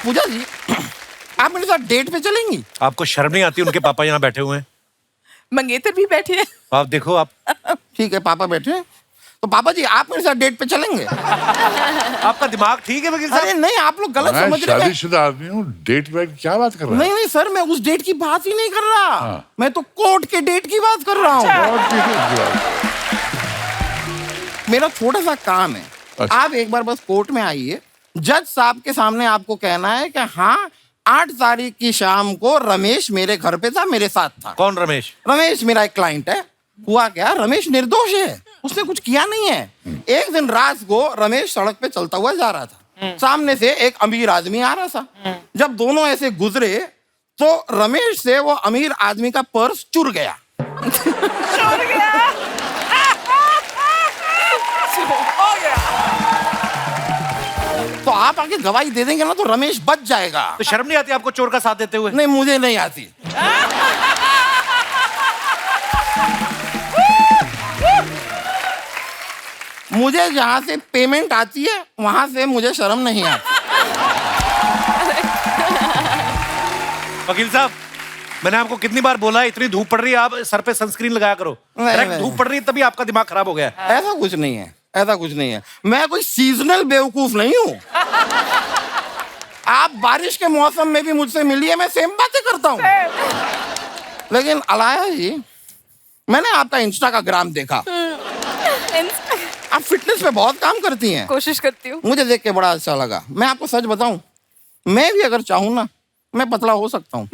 पूजा जी, आप मेरे साथ डेट पे चलेंगी? आपको शर्म नहीं आती? उनके पापा यहाँ बैठे हुए हैं, मंगेतर भी बैठे हैं। आप देखो। आप ठीक है, पापा बैठे हैं, तो पापा जी आप मेरे साथ डेट पे चलेंगे? आपका दिमाग ठीक है वकील अरे साहब? नहीं, आप लोग गलत मैं समझ रहे हैं। शादीशुदा आदमी हूँ, डेट वेट क्या बात कर रहा है? नहीं नहीं सर, मैं उस डेट की बात ही नहीं कर रहा। हाँ। मैं तो कोर्ट के डेट की बात कर रहा हूँ। और की बात। मेरा छोटा सा काम है, अच्छा। आप एक बार बस कोर्ट में आइए, जज साहब के सामने आपको कहना है कि हाँ, 8 तारीख की शाम को रमेश मेरे घर पे था, मेरे साथ था। कौन रमेश? रमेश मेरा एक क्लाइंट है। हुआ क्या, रमेश निर्दोष है, उसने कुछ किया नहीं है। एक दिन रात को रमेश सड़क पे चलता हुआ जा रहा था, सामने से एक अमीर आदमी आ रहा था। जब दोनों ऐसे गुजरे तो रमेश से वो अमीर आदमी का पर्स चुर गया। छोड़ गया। हो गया। तो आप आके गवाही दे देंगे ना तो रमेश बच जाएगा। तो शर्म नहीं आती आपको चोर का साथ देते हुए? नहीं, मुझे नहीं आती। मुझे जहां से पेमेंट आती है वहां से मुझे शर्म नहीं आती। वकील साहब, मैंने आपको कितनी बार बोला है, इतनी धूप पड़ रही है, आप सर पे सनस्क्रीन लगाया करो। नहीं, डायरेक्ट नहीं। धूप पड़ रही है तभी आपका दिमाग खराब हो गया है। ऐसा कुछ नहीं है, ऐसा कुछ नहीं है। मैं कोई सीजनल बेवकूफ नहीं हूँ। आप बारिश के मौसम में भी मुझसे मिलिए, मैं सेम बातें करता हूँ। लेकिन अलाया जी, मैंने आपका इंस्टा का ग्राम देखा। आप फिटनेस पे बहुत काम करती हैं। कोशिश करती हूँ। मुझे देख के बड़ा अच्छा लगा। मैं आपको सच बताऊं, मैं भी अगर चाहूं ना, मैं पतला हो सकता हूँ,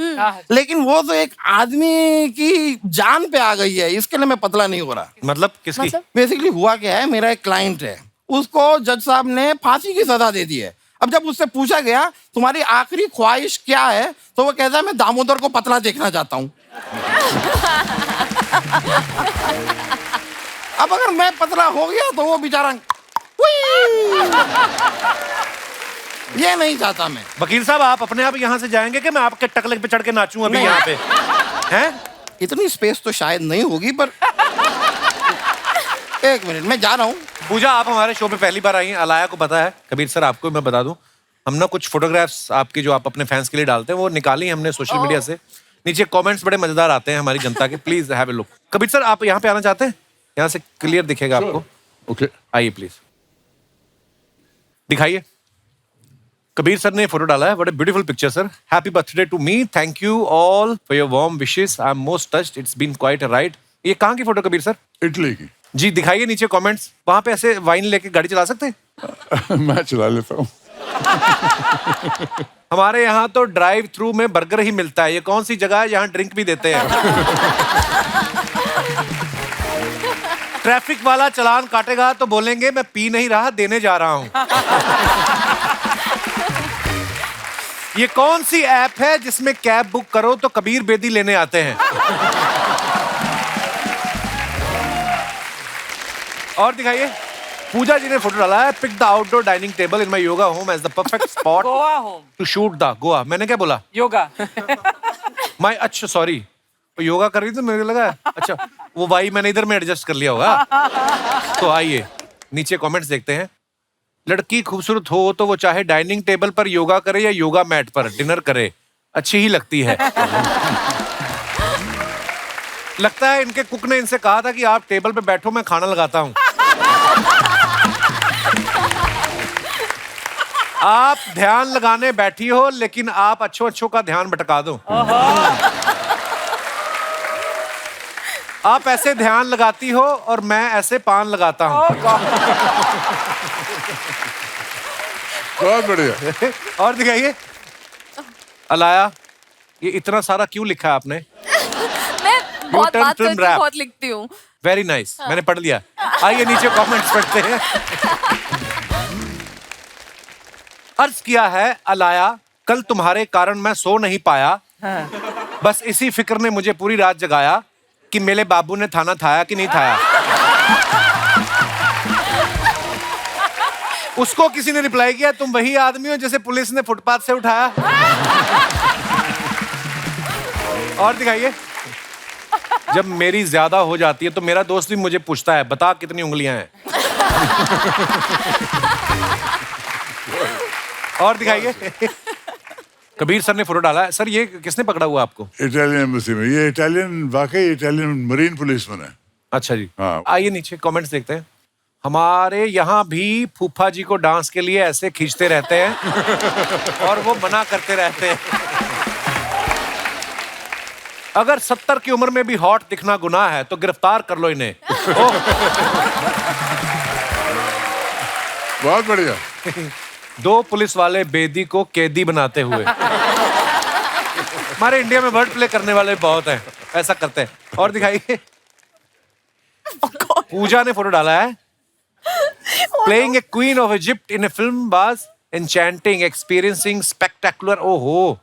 लेकिन वो तो एक आदमी की जान पे आ गई है, इसके लिए मैं पतला नहीं हो रहा। मतलब किसकी? बेसिकली हुआ क्या है, मेरा एक क्लाइंट है, उसको जज साहब ने फांसी की सजा दे दी है। अब जब उससे पूछा गया तुम्हारी आखिरी ख्वाहिश क्या है, तो वो कहता है मैं दामोदर को पतला देखना चाहता हूँ। अब अगर मैं पतला हो गया तो वो बेचारा ये नहीं चाहता मैं। वकील साहब आप अपने आप यहाँ से जाएंगे कि मैं आपके टकले पे चढ़ के नाचूं अभी नहीं। यहाँ पे? हैं? इतनी स्पेस तो शायद नहीं होगी, पर एक मिनट मैं जा रहा हूँ। पूजा आप हमारे शो पे पहली बार आई हैं, अलाया को पता है। कबीर सर आपको मैं बता दूं, हम ना कुछ फोटोग्राफ्स आपकी जो आप अपने फैंस के लिए डालते हैं वो निकाली हमने सोशल मीडिया से। नीचे कमेंट्स बड़े मजेदार आते हैं हमारी जनता के, please have a look. Kabir sir आप यहाँ पे आना चाहते हैं? यहाँ से क्लियर दिखेगा आपको। ओके आइए प्लीज, दिखाइए। कबीर सर ने फोटो डाला है, what a beautiful picture sir. Happy birthday to me, thank you all for your warm wishes, I am most touched, it's been quite a ride. ये कहाँ की फोटो कबीर सर? इटली की। जी दिखाइए नीचे कमेंट्स। वहां पे ऐसे वाइन लेके गाड़ी चला सकते हैं? मैं चला लेता हूँ। हमारे यहाँ तो ड्राइव थ्रू में बर्गर ही मिलता है, ये कौन सी जगह है जहाँ ड्रिंक भी देते हैं? ट्रैफिक वाला चालान काटेगा तो बोलेंगे मैं पी नहीं रहा, देने जा रहा हूँ। ये कौन सी ऐप है जिसमें कैब बुक करो तो कबीर बेदी लेने आते हैं? और दिखाइए। पूजा जी ने फोटो डाला है, pick the outdoor dining table in my yoga home as the perfect spot Goa home to shoot the Goa. मैंने क्या बोला? योगा। माय, अच्छा सॉरी, योगा कर रही थी मेरे को लगा। अच्छा वो भाई मैंने इधर में एडजस्ट कर लिया होगा। तो आइए नीचे कमेंट्स देखते हैं। लड़की खूबसूरत हो तो वो चाहे डाइनिंग टेबल पर योगा करे या योगा मैट पर डिनर करे, अच्छी ही लगती है। लगता है इनके कुक ने इनसे कहा था कि आप टेबल पे बैठो मैं खाना लगाता हूं। आप ध्यान लगाने बैठी हो लेकिन आप अच्छों अच्छों का ध्यान भटका दो। आप ऐसे ध्यान लगाती हो और मैं ऐसे पान लगाता हूं। बहुत बढ़िया। और दिखाइए। अलाया, ये इतना सारा क्यों लिखा है आपने? मैं बहुत turn बात film करती हूँ, rap. बहुत लिखती हूँ। वेरी नाइस, मैंने पढ़ लिया। आइए नीचे कमेंट्स पढ़ते हैं। अर्ज किया है अलाया, कल तुम्हारे कारण मैं सो नहीं पाया, बस इसी फिक्र ने मुझे पूरी रात जगाया कि मेरे बाबू ने थाना थाया कि नहीं थाया। उसको किसी ने रिप्लाई किया, तुम वही आदमी हो जिसे पुलिस ने फुटपाथ से उठाया। और दिखाइए। जब मेरी ज्यादा हो जाती है तो मेरा दोस्त भी मुझे पूछता है, बता कितनी उंगलियां हैं। और दिखाइए। कबीर सर ने फोटो डाला है। सर ये किसने पकड़ा हुआ आपको? इटालियन एम्बेसी में। ये इटालियन, वाकई इटालियन मरीन पुलिसमैन है। अच्छा जी। हाँ। आइए नीचे कमेंट्स देखते हैं। हमारे यहाँ भी फूफा जी को डांस के लिए ऐसे खींचते रहते हैं और वो मना करते रहते हैं। अगर 70 की उम्र में भी हॉट दिखना गुनाह है तो गिरफ्तार कर लो इन्हें। बहुत बढ़िया। 2 पुलिस वाले बेदी को कैदी बनाते हुए। हमारे इंडिया में वर्ड प्ले करने वाले बहुत हैं, ऐसा करते हैं। और दिखाइए। पूजा ने फोटो डाला है। Playing a queen of Egypt in a film was enchanting, experiencing spectacular. ओहो।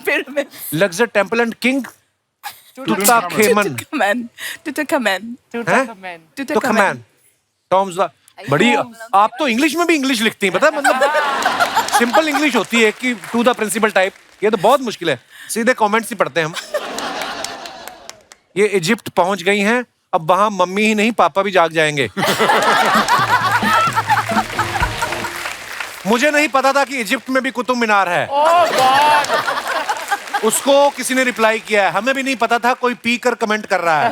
pyramid. Luxor temple and king Tutankhamen. Tutankhamen. Tutankhamen. Tombs बड़ी, आप तो इंग्लिश में भी इंग्लिश लिखती हैं, पता है? मतलब सिंपल इंग्लिश होती है कि टू द प्रिंसिपल टाइप, ये तो बहुत मुश्किल है। सीधे कमेंट्स ही पढ़ते हैं हम। ये इजिप्ट पहुंच गई हैं, अब वहां मम्मी ही नहीं पापा भी जाग जाएंगे। मुझे नहीं पता था कि इजिप्ट में भी कुतुब मीनार है। उसको किसी ने रिप्लाई किया है, हमें भी नहीं पता था, कोई पी कर कमेंट कर रहा है।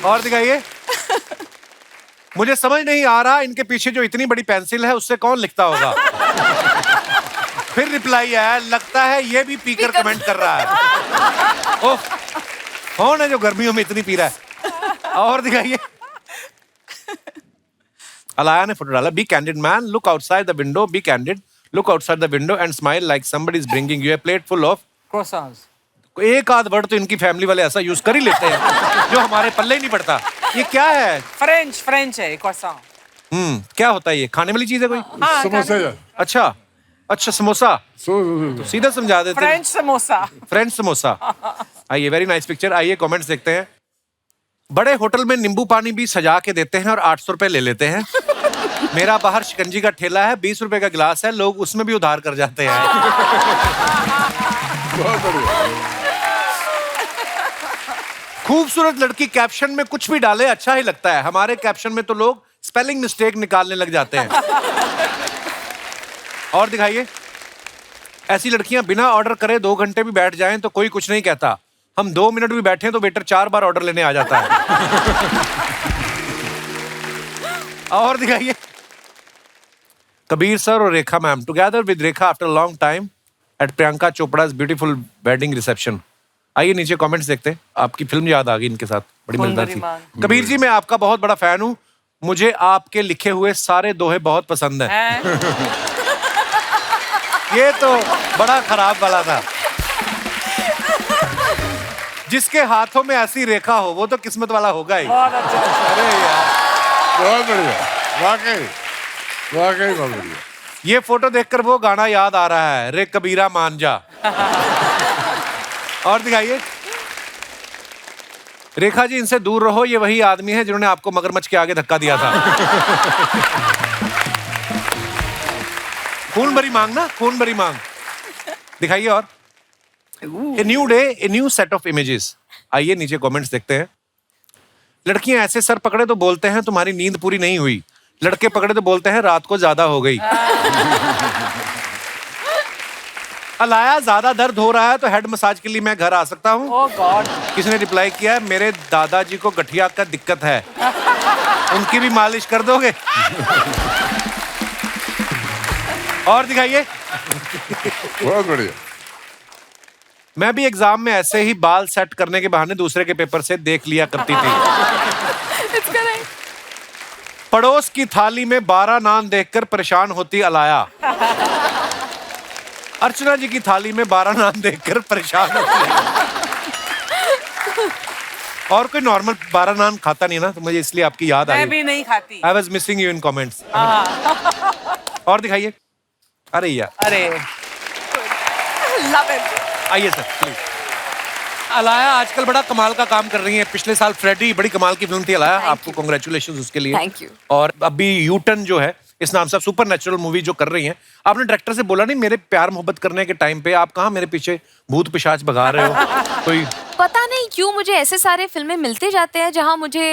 और दिखाइए। मुझे समझ नहीं आ रहा इनके पीछे जो इतनी बड़ी पेंसिल है उससे कौन लिखता होगा। फिर रिप्लाई आया, लगता है ये भी पीकर कमेंट कर रहा है। ओह, कौन है जो गर्मियों में इतनी पी रहा है? और दिखाइए। अलाया ने फोटो डाला, be candid man, look outside the window, be candid, look outside the window and smile like somebody is bringing you a plate full of. Croissants. एक आध वर्ड तो इनकी फैमिली वाले ऐसा यूज कर ही लेते हैं जो हमारे पल्ले ही नहीं पड़ता। ये क्या है? French है croissant. क्या होता है ये? खाने वाली चीज है कोई? हाँ, समोसा या अच्छा समोसा, सीधा समझा देते हैं। French samosa. फ्रेंच समोसा। आइए, वेरी नाइस पिक्चर। आइए कमेंट्स देखते हैं। बड़े होटल में नींबू पानी भी सजा के देते हैं और 800 रुपए ले लेते हैं। मेरा बाहर शिकंजी का ठेला है, 20 रुपए का गिलास है, लोग उसमें भी उधार कर जाते हैं। बहुत बढ़िया। खूबसूरत लड़की कैप्शन में कुछ भी डाले अच्छा ही लगता है। हमारे कैप्शन में तो लोग स्पेलिंग मिस्टेक निकालने लग जाते हैं। और दिखाइए। ऐसी लड़कियां बिना ऑर्डर करे 2 घंटे भी बैठ जाएं तो कोई कुछ नहीं कहता। हम 2 मिनट भी बैठे तो वेटर 4 बार ऑर्डर लेने आ जाता है। और दिखाइए। कबीर सर और Rekha ma'am together with Rekha after long time at Priyanka Chopra's beautiful wedding reception. आइए नीचे कमेंट्स देखते हैं। आपकी फिल्म याद आ गई इनके साथ, बड़ी मजेदार थी। कबीर जी, मैं आपका बहुत बड़ा फैन हूँ, मुझे आपके लिखे हुए सारे दोहे बहुत पसंद हैं। ये तो बड़ा खराब वाला था। जिसके हाथों में ऐसी रेखा हो वो तो किस्मत वाला होगा ही। बहुत अच्छा। अरे यार, बहुत बढ़िया, वाकई बहुत बढ़िया। ये फोटो देखकर वो गाना याद आ रहा है, रे कबीरा मान जा। और दिखाइए। रेखा जी, इनसे दूर रहो, ये वही आदमी है जिन्होंने आपको मगरमच्छ के आगे धक्का दिया था। खून भरी मांग ना, खून भरी मांग। दिखाइए। और a new day, a new set of images. आइए नीचे कमेंट्स देखते हैं। लड़कियां ऐसे सर पकड़े तो बोलते हैं तुम्हारी नींद पूरी नहीं हुई, लड़के पकड़े तो बोलते हैं रात को ज्यादा हो गई। अलाया, ज्यादा दर्द हो रहा है तो हेड मसाज के लिए मैं घर आ सकता हूँ? Oh God. किसी ने रिप्लाई किया है, मेरे दादाजी को गठिया का दिक्कत है, उनकी भी मालिश कर दोगे? और दिखाइए। बहुत बढ़िया। मैं भी एग्जाम में ऐसे ही बाल सेट करने के बहाने दूसरे के पेपर से देख लिया करती थी। पड़ोस की थाली में 12 नान देखकर परेशान होती अलाया। अर्चना जी की थाली में 12 नान देखकर परेशान होती है। और कोई नॉर्मल 12 नान खाता नहीं ना, तो मुझे इसलिए आपकी याद आई। मैं भी नहीं खाती। I was missing you in comments. और दिखाइए। अरे यार, अरे Love it. आइए सर प्लीज। अलाया आजकल बड़ा कमाल का काम कर रही है। पिछले साल फ्रेडी बड़ी कमाल की फिल्म थी अलाया, आपको कांग्रेचुलेशंस उसके लिए। Thank you. और अभी यूटर्न जो है इस नाम से सुपर नेचुरल मूवी जो कर रही हैं, आपने डायरेक्टर से बोला नहीं मेरे प्यार मोहब्बत करने के टाइम पे आप कहाँ मेरे पीछे भूत पिशाच भगा रहे हो? कोई पता नहीं क्यों मुझे ऐसे सारे फिल्में मिलते जाते हैं जहां मुझे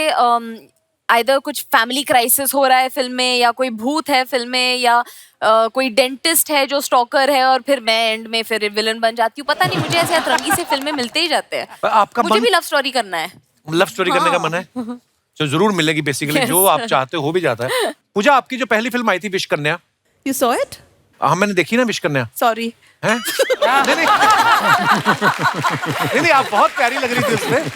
आइदर कुछ फैमिली क्राइसिस हो रहा है फिल्म में, या कोई भूत है फिल्म में, या कोई डेंटिस्ट है जो स्टॉकर है और फिर मैं एंड में फिर विलन बन जाती हूँ। पता नहीं, मुझे ऐसे अतरंगी से फिल्में मिलते ही जाते हैं। आपका मुझे मन भी लव स्टोरी करना है। लव स्टोरी करने का मन है जो जरूर मिलेगी बेसिकली। जो आप चाहते हो भी जाता है। पूजा, आपकी जो पहली फिल्म आई थी विश कन्या, You saw it? हाँ मैंने देखी ना विश कन्या। Sorry. हैं? नहीं नहीं नहीं, आप बहुत प्यारी लग रही थी उसमें।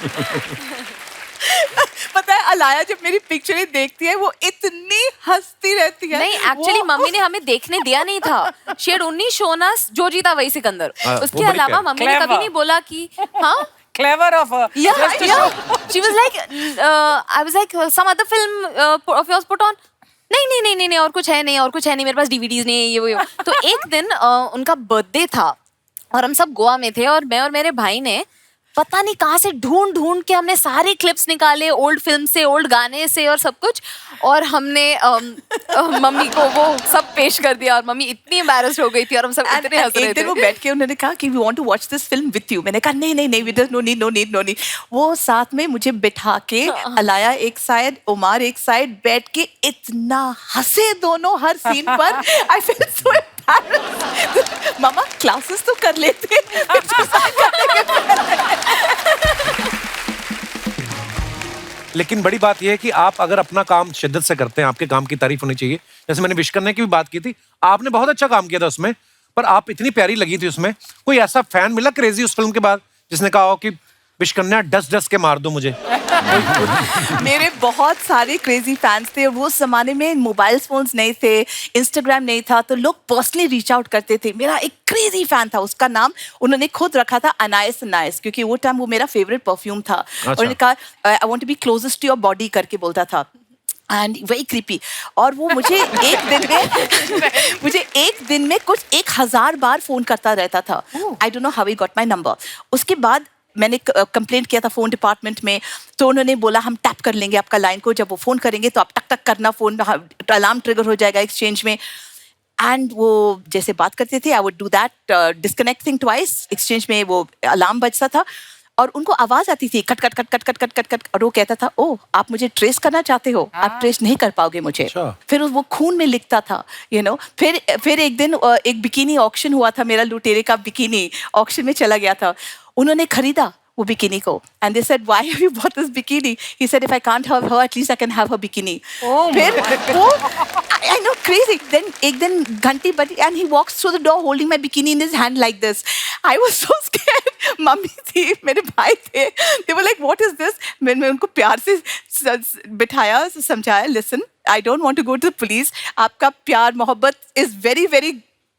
पता है अलाया जब मेरी पिक्चरें देखती है वो इतनी हंसती रहती है। नहीं, एक्चुअली वो- मम्मी ने हमें देखने दिया नहीं था। She had only shown us जो जीता वही सिकंदर। हाँ, वो उसके बड़ी अलावा प्यारी। मम्मी ने कभी Clever. नहीं बोला कि हाँ। clever of her. Yeah, Just to yeah. show- She was like, I was like, some other film of yours put on. नहीं नहीं नहीं नहीं नहीं, और कुछ है नहीं, और कुछ है नहीं, मेरे पास DVDs नहीं है, ये वो। तो एक दिन उनका बर्थडे था और हम सब गोवा में थे, और मैं और मेरे भाई ने पता नहीं कहाँ से ढूंढ ढूंढ के हमने सारे क्लिप्स निकाले ओल्ड फिल्म से, ओल्ड गाने से और सब कुछ, और हमने मम्मी को वो सब पेश कर दिया, और मम्मी इतनी एम्बैरेस्ड हो गई थी और हम सब इतने हंस रहे एक दिन वो थे। बैठ के उन्होंने कहा कि we want to watch this film with you. मैंने कहा नहीं नहीं नहीं, with no need no need no need. वो साथ में मुझे बिठा के, अलाया एक साइड, उमार एक साइड, बैठ के इतना हंसे दोनों हर सीन पर। I feel so embarrassed. Mama classes तो कर लेते। लेकिन बड़ी बात यह है कि आप अगर अपना काम शिद्दत से करते हैं, आपके काम की तारीफ होनी चाहिए। जैसे मैंने विश करने की भी बात की थी, आपने बहुत अच्छा काम किया था उसमें, पर आप इतनी प्यारी लगी थी उसमें। कोई ऐसा फैन मिला क्रेजी उस फिल्म के बाद जिसने कहा हो कि विश करना डस डस के मार दो मुझे? मेरे बहुत सारे क्रेजी फैंस थे और वो उस जमाने में मोबाइल फोन्स नहीं थे, इंस्टाग्राम नहीं था, तो लोग पर्सनली रीच आउट करते थे। मेरा एक क्रेजी फैन था, उसका नाम उन्होंने खुद रखा था अनायस अनायस, क्योंकि वो टाइम वो मेरा फेवरेट परफ्यूम था। और उन्होंने कहा I want to be closest to your body करके बोलता था, एंड वेरी क्रीपी। और वो मुझे एक दिन में कुछ 1000 बार फोन करता रहता था। I don't know how he got my number. उसके बाद मैंने कंप्लेंट किया था फोन डिपार्टमेंट में, तो उन्होंने बोला हम टैप कर लेंगे आपका लाइन को, जब वो फोन करेंगे तो आप टक टक करना, फोन अलार्म ट्रिगर हो जाएगा एक्सचेंज में। एंड वो जैसे बात करते थे, I would do that disconnecting twice, exchange में वो अलार्म बजता था और उनको आवाज आती थी cut cut cut cut cut cut cut cut, और वो कहता था ओह आप मुझे ट्रेस करना चाहते हो, आप ट्रेस नहीं कर पाओगे मुझे। फिर वो खून में लिखता था, यू नो। फिर एक दिन एक बिकिनी ऑक्शन हुआ था, मेरा लुटेरे का बिकिनी ऑक्शन में चला गया था। उन्होंने खरीदा वो बिकिनी को, and they said why have you bought this bikini? He said if I can't have her at least I can have her bikini. फिर वो आई नो क्रेजी। देन एक दिन घंटी बजी and he walks through the door holding my bikini in his hand like this. I was so scared. Mummy थी, मेरे भाई थे, they were like what is this? मैंने उनको प्यार से बिठाया, समझाया, listen I don't want to go to the police, आपका प्यार मोहब्बत is very very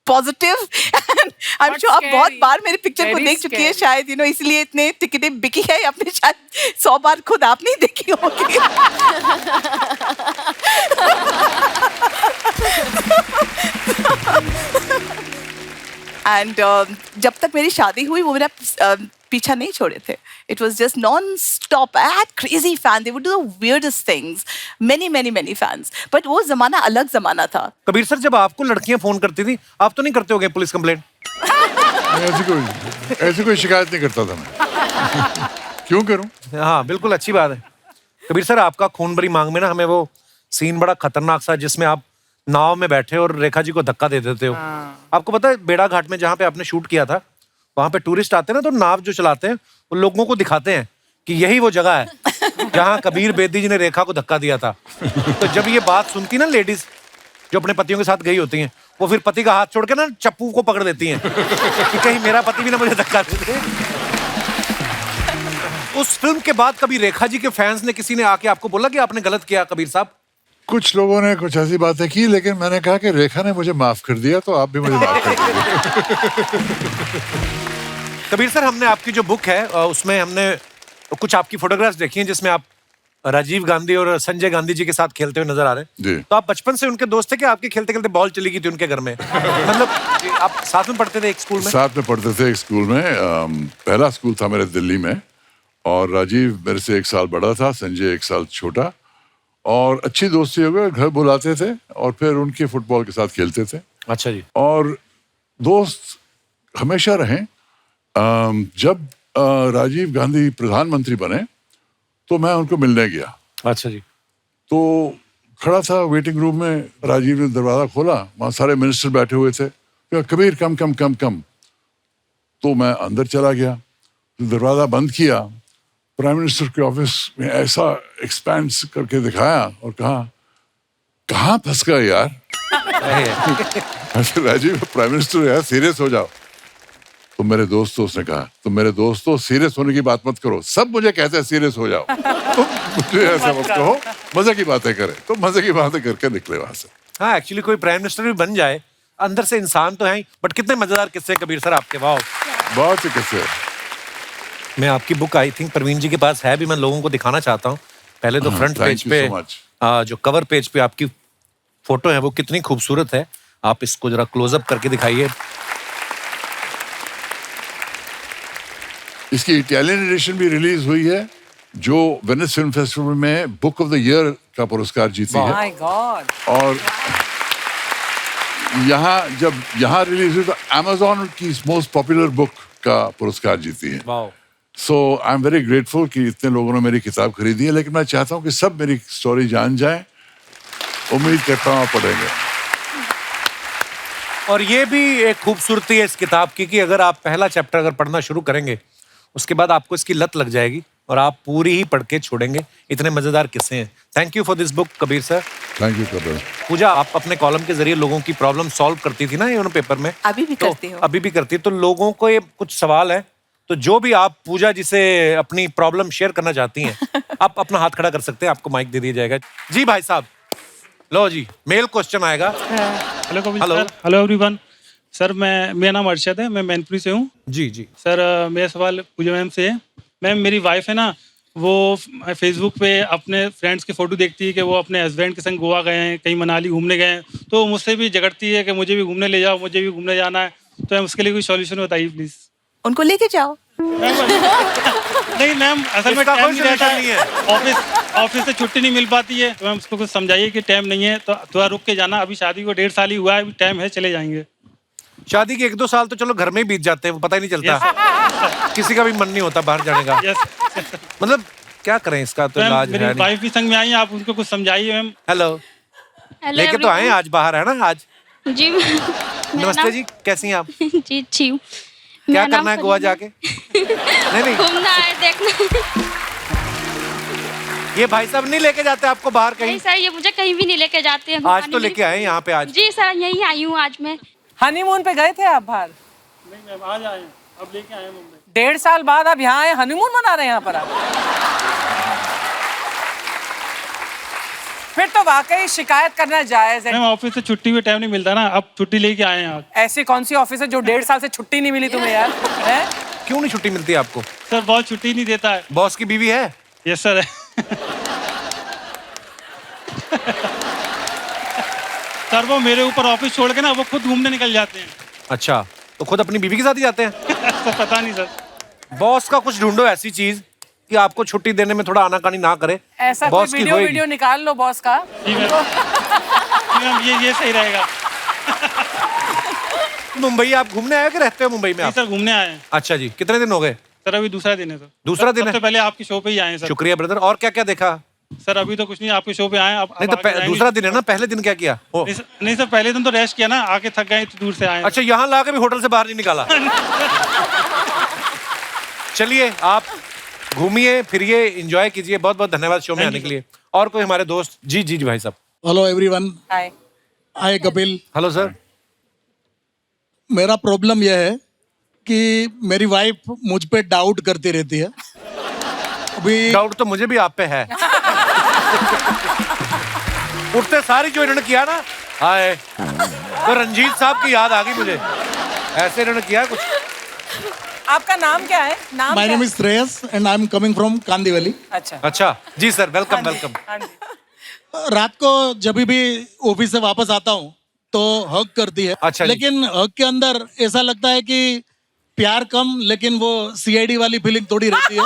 positive and I am sure आप बहुत बार मेरे पिक्चर को देख चुकी है शायद, यू नो, इसलिए इतने टिकटें बिकी है, आपने शायद 100 बार खुद आप नहीं देखी होगी। एंड जब तक मेरी शादी हुई वो मेरा पीछा नहीं छोड़े थे। It was just non stop. I had crazy fan, they would do the weirdest things, many many many fans, but वो जमाना अलग जमाना था। कबीर सर, जब आपको लड़कियां फोन करती थी, आप तो नहीं करते होगे पुलिस कंप्लेंट? ऐसी कोई शिकायत नहीं करता था मैं। क्यों करूं? हाँ बिल्कुल, अच्छी बात है। कबीर सर, आपका खून भरी मांग में ना हमें वो सीन बड़ा खतरनाक सा, जिसमें आप नाव में बैठे और रेखा जी को धक्का दे देते हो। आपको पता है बेड़ा घाट में जहाँ पे आपने शूट किया था, वहां पे टूरिस्ट आते हैं ना, तो नाव जो चलाते हैं वो लोगों को दिखाते हैं कि यही वो जगह है जहाँ कबीर बेदी जी ने रेखा को धक्का दिया था। तो जब ये बात सुनती ना लेडीज जो अपने पतियों के साथ गई होती हैं, वो फिर पति का हाथ छोड़ के ना चप्पू को पकड़ लेती हैं कि कहीं मेरा पति भी ना मुझे धक्का दे दे। उस फिल्म के बाद कभी रेखा जी के फैंस ने, किसी ने आके आपको बोला कि आपने गलत किया कबीर साहब? कुछ लोगों ने कुछ ऐसी बातें की, लेकिन मैंने कहा कि रेखा ने मुझे माफ कर दिया, तो आप भी मुझे माफ कर दीजिए। कबीर सर, हमने आपकी जो बुक है उसमें हमने कुछ आपकी फोटोग्राफ्स देखी हैं जिसमें आप राजीव गांधी और संजय गांधी जी के साथ खेलते हुए नजर आ रहे हैं। जी। तो आप बचपन से उनके दोस्त थे कि आपके खेलते खेलते बॉल चली गई थी उनके घर में? मतलब आप साथ में पढ़ते थे एक स्कूल में? साथ में पढ़ते थे एक स्कूल में। पहला स्कूल था मेरे दिल्ली में, और राजीव मेरे से 1 साल बड़ा था, संजय 1 साल छोटा, और अच्छी दोस्ती हो गई। घर बुलाते थे और फिर उनके फुटबॉल के साथ खेलते थे। अच्छा जी। और दोस्त हमेशा रहे। जब राजीव गांधी प्रधानमंत्री बने तो मैं उनको मिलने गया। अच्छा जी। तो खड़ा था वेटिंग रूम में, राजीव ने दरवाजा खोला, वहाँ सारे मिनिस्टर बैठे हुए थे। कहा, कबीर कम कम कम कम। तो मैं अंदर चला गया, तो दरवाजा बंद किया, प्राइम मिनिस्टर के ऑफिस में ऐसा एक्सपैंड करके दिखाया और कहा, कहाँ फंस गए यार? राजीव प्राइम मिनिस्टर यार, सीरियस हो जाओ। तो मेरे दोस्तों ने कहा, तो मेरे दोस्तों सीरियस होने की बात मत करो, सब मुझे कहते हैं सीरियस हो जाओ, तो मुझे ऐसा मत कहो, मजे की बातें करें। तो मजे की बातें करके निकले वहां से। हाँ, एक्चुअली कोई प्राइम मिनिस्टर भी बन जाए, अंदर से इंसान तो है ही, बट कितने मजेदार किस्से कबीर सर आपके। वाह, बहुत से किस्से। मैं आपकी book I think Parveen ji के पास है भी, मैं लोगों को दिखाना चाहता हूँ। पहले तो फ्रंट पेज पे जो कवर पेज पे आपकी फोटो है वो कितनी खूबसूरत है, आप इसको जरा क्लोजअप करके दिखाइए। इसकी इटालियन एडिशन भी रिलीज हुई है, जो वेनिस फिल्म फेस्टिवल में बुक ऑफ द ईयर का पुरस्कार जीती है। My God. और जब यहाँ रिलीज हुई तो अमेज़न की मोस्ट पॉपुलर बुक का पुरस्कार जीती है। वाह। सो आई एम वेरी ग्रेटफुल कि इतने लोगों ने मेरी किताब खरीदी है, लेकिन मैं चाहता हूँ कि सब मेरी स्टोरी जान जाए। उम्मीद करता हूँ आप पढ़ेंगे। और ये भी एक खूबसूरती है इस किताब की कि अगर आप पहला चैप्टर अगर पढ़ना शुरू करेंगे, उसके बाद आपको इसकी लत लग जाएगी और आप पूरी ही पढ़ के छोड़ेंगे। इतने मजेदार किस्से हैं। Thank you for this book Kabir sir. Thank you Kabir. Pooja, आप अपने कॉलम के जरिए लोगों की प्रॉब्लम सॉल्व करती थी ना ये पेपर में? अभी भी करती हूँ। अभी भी करती है। तो लोगों को ये कुछ सवाल है, तो जो भी आप पूजा जी से अपनी प्रॉब्लम शेयर करना चाहती हैं आप अपना हाथ खड़ा कर सकते हैं, आपको माइक दे दिया जाएगा। जी भाई साहब, लो जी, मेल क्वेश्चन आएगा। Hello Kapil hello. Sir. Hello everyone. Sir मेरा नाम अर्शद है, मैं मैनपुरी से हूँ। जी जी। सर मेरा सवाल पूजा मैम से है। मैम मेरी वाइफ है ना, वो फेसबुक पे अपने फ्रेंड्स की फ़ोटो देखती है कि वो अपने हस्बैंड के संग गोवा गए हैं, कहीं मनाली घूमने गए हैं, तो मुझसे भी झगड़ती है कि मुझे भी घूमने ले जाओ, मुझे भी घूमने जाना है। तो मैम उसके लिए कोई सॉल्यूशन बताइए प्लीज़। उनको लेके जाओ। नहीं मैम, असल में इसका टाइम कोई नहीं रहता solution नहीं है, ऑफिस से छुट्टी नहीं मिल पाती है। तो मैम उसको कुछ समझाइए कि टाइम नहीं है, तो थोड़ा रुक के जाना। अभी शादी को 1.5 साल ही हुआ है, अभी टाइम है, चले जाएंगे। शादी के 1-2 साल तो चलो घर में ही बीत जाते हैं, वो पता ही नहीं चलता। किसी का भी मन नहीं होता बाहर जाने का। यस मतलब क्या करें, इसका तो मैम, इलाज मेरी है नहीं। वाइफ भी संग में आई है, आप उनको कुछ समझाइए मैम। हेलो, लेके तो आए हैं आज, बाहर है ना आज। जी नमस्ते जी, कैसी हैं आप? जी अच्छी हूँ। क्या मेरा नाम करना है गोवा फरीदा। जाके? नहीं, घूमना है, देखना है। ये भाई साहब नहीं लेके जाते आपको बाहर नहीं कहीं? सर, ये मुझे कहीं भी नहीं लेके जाते हैं। आज घुमाने तो मेरी- लेके आए हैं यहाँ पे आज। जी सर, यही आई हूँ आज मैं। हनीमून पे गए थे आप बाहर? नहीं मैम, आज आए हैं, अब लेके आए हैं मुंबई। 1.5 साल बाद आप यहाँ आए, हनीमून मना रहे हैं यहाँ पर आप? फिर तो वाकई शिकायत करना जायज है। मैम ऑफिस से छुट्टी भी टाइम नहीं मिलता ना, अब छुट्टी लेके आए हैं आप। ऐसी कौन सी ऑफिस है जो 1.5 साल से छुट्टी नहीं मिली तुम्हें यार? हैं? क्यों नहीं छुट्टी मिलती आपको? सर बहुत छुट्टी नहीं देता है। बॉस की बीवी है? Yes sir. सर वो मेरे ऊपर ऑफिस छोड़ के ना वो खुद घूमने निकल जाते हैं। अच्छा, तो खुद अपनी बीवी के साथ ही जाते हैं? सर पता नहीं सर। बॉस का कुछ ढूंढो ऐसी चीज कि आपको छुट्टी देने में थोड़ा आनाकानी ना करे। ऐसा कोई बॉस की वीडियो होएगी। निकाल लो बॉस का। जी मैम, जी मैम, ये सही रहेगा। मुंबई आप घूमने आए हो कि रहते हो मुंबई में नहीं आप? सर, घूमने आए हैं। अच्छा जी, कितने दिन हो गए? सर अभी दूसरा दिन है सर। दूसरा दिन है? सबसे पहले आपकी शो पे ही आए हैं सर। शुक्रिया ब्रदर। और क्या क्या देखा? सर अभी तो कुछ नहीं, आपके शो पे आए हैं। अब नहीं तो आगे जाएंगे। दूसरा दिन है ना, पहले दिन क्या किया? ओ, नहीं सर, पहले दिन तो रेस्ट किया ना, आके थक गए तो दूर से आए हैं। अच्छा, यहाँ ला के भी होटल से बाहर नहीं निकाला? चलिए, आप घूमिए फिरिए, एंजॉय कीजिए। बहुत बहुत धन्यवाद शो में आने के लिए। और कोई हमारे दोस्त? जी जी जी भाई साहब। Hello everyone, hi. Hi Kapil. Hello sir. मेरा प्रॉब्लम यह है कि मेरी वाइफ मुझ पे डाउट करती रहती है। अभी डाउट तो मुझे भी आप पे है। उठते सारी जो इन्होंने किया ना, हाय, तो रंजीत साहब की याद आ गई मुझे। ऐसे इन्होंने किया कुछ। आपका नाम क्या है? नाम माय क्या नेम है? Is Shreyas and I am coming from Kandivali. अच्छा। अच्छा जी सर, वेलकम वेलकम। हाँ जी। रात को जब भी ऑफिस से वापस आता हूँ तो हग करती है। अच्छा जी। लेकिन हग के अंदर ऐसा लगता है कि प्यार कम, लेकिन वो सीआईडी वाली फीलिंग थोड़ी रहती है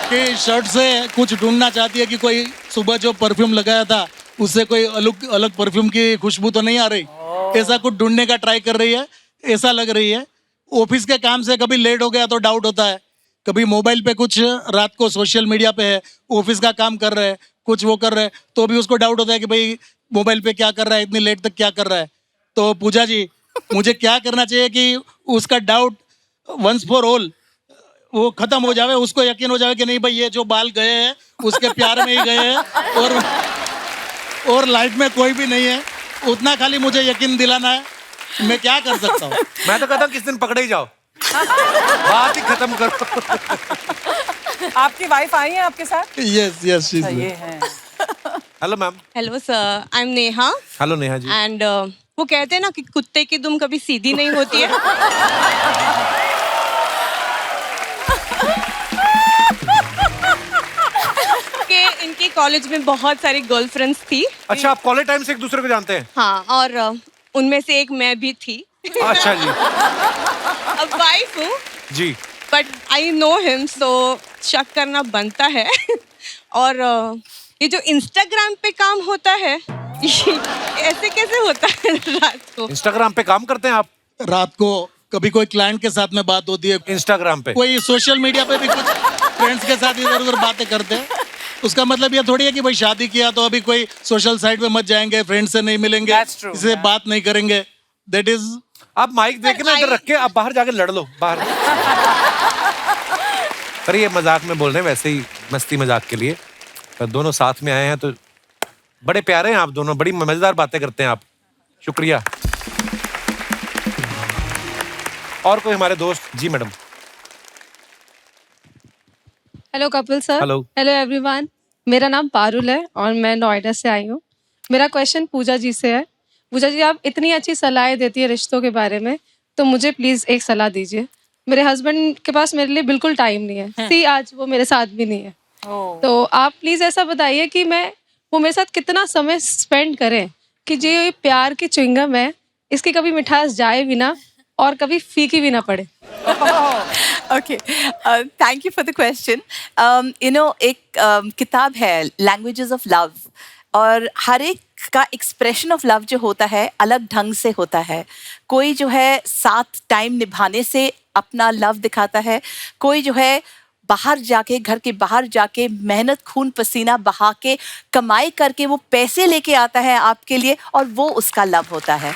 कि शर्ट से कुछ ढूंढना चाहती है कि कोई सुबह जो परफ्यूम लगाया था उससे कोई अलग अलग परफ्यूम की खुशबू तो नहीं आ रही। ऐसा कुछ ढूंढने का ट्राई कर रही है, ऐसा लग रही है। ऑफिस के काम से कभी लेट हो गया तो डाउट होता है, कभी मोबाइल पे कुछ रात को सोशल मीडिया पे है, ऑफिस का काम कर रहे हैं, कुछ वो कर रहे हैं, तो भी उसको डाउट होता है कि भाई मोबाइल पे क्या कर रहा है, इतनी लेट तक क्या कर रहा है। तो पूजा जी, मुझे क्या करना चाहिए कि उसका डाउट वंस फॉर ऑल वो खत्म हो जावे, उसको यकीन हो जावे कि नहीं भाई ये जो बाल गए हैं उसके प्यार में ही गए हैं और लाइफ में कोई भी नहीं है। उतना खाली मुझे यकीन दिलाना है। मैं क्या कर सकता हूँ? मैं तो कहता हूँ किस दिन पकड़े ही जाओ, बात ही खत्म करो। आपकी वाइफ आई है आपके साथ? यस यस अच्छा, ये है। Hello ma'am. Hello sir, I am Neha hello Neha ji. And वो कहते हैं ना कि कुत्ते की दुम कभी सीधी नहीं होती है। कि इनके कॉलेज में बहुत सारी गर्लफ्रेंड्स थी। अच्छा, आप कॉलेज टाइम से एक दूसरे को जानते हैं? हाँ, और उनमें से एक मैं भी थी। अच्छा जी। अब वाइफ हूँ, जी। बट आई नो हिम, सो शक करना बनता है। और ये जो इंस्टाग्राम पे काम होता है, ऐसे कैसे होता है रात को? इंस्टाग्राम पे काम करते हैं आप? रात को कभी कोई क्लाइंट के साथ में बात होती है, इंस्टाग्राम पे कोई सोशल मीडिया पे भी कुछ फ्रेंड्स के साथ इधर उधर बातें करते हैं। उसका मतलब ये थोड़ी है कि भाई शादी किया तो अभी कोई सोशल साइट पे मत जाएंगे, फ्रेंड से नहीं मिलेंगे, That's true, इससे बात नहीं करेंगे। दैट इज आप माइक देके ना इधर रख के आप बाहर जाके लड़ लो बाहर। पर ये मजाक में बोल रहे हैं, वैसे ही मस्ती मजाक के लिए। पर दोनों साथ में आए हैं तो बड़े प्यारे हैं आप दोनों, बड़ी मजेदार बातें करते हैं आप। शुक्रिया। और कोई हमारे दोस्त? जी madam. Hello Kapil sir. Hello. Hello everyone. मेरा नाम पारुल है और मैं नोएडा से आई हूँ। मेरा क्वेश्चन पूजा जी से है। पूजा जी, आप इतनी अच्छी सलाहें देती है रिश्तों के बारे में, तो मुझे प्लीज़ एक सलाह दीजिए। मेरे हस्बैंड के पास मेरे लिए बिल्कुल टाइम नहीं है। सी आज वो मेरे साथ भी नहीं है। तो आप प्लीज़ ऐसा बताइए कि वो मेरे साथ कितना समय स्पेंड करें कि जो ये प्यार की च्युइंगम है, इसकी कभी मिठास जाए भी ना और कभी फीकी भी ना पड़े। Okay, thank you for the question. एक किताब है लैंग्वेजेस ऑफ लव, और हर एक का एक्सप्रेशन ऑफ लव जो होता है अलग ढंग से होता है। कोई जो है साथ टाइम निभाने से अपना लव दिखाता है, कोई जो है बाहर जाके, घर के बाहर जाके मेहनत खून पसीना बहा के कमाई करके वो पैसे लेके आता है आपके लिए, और वो उसका लव होता है।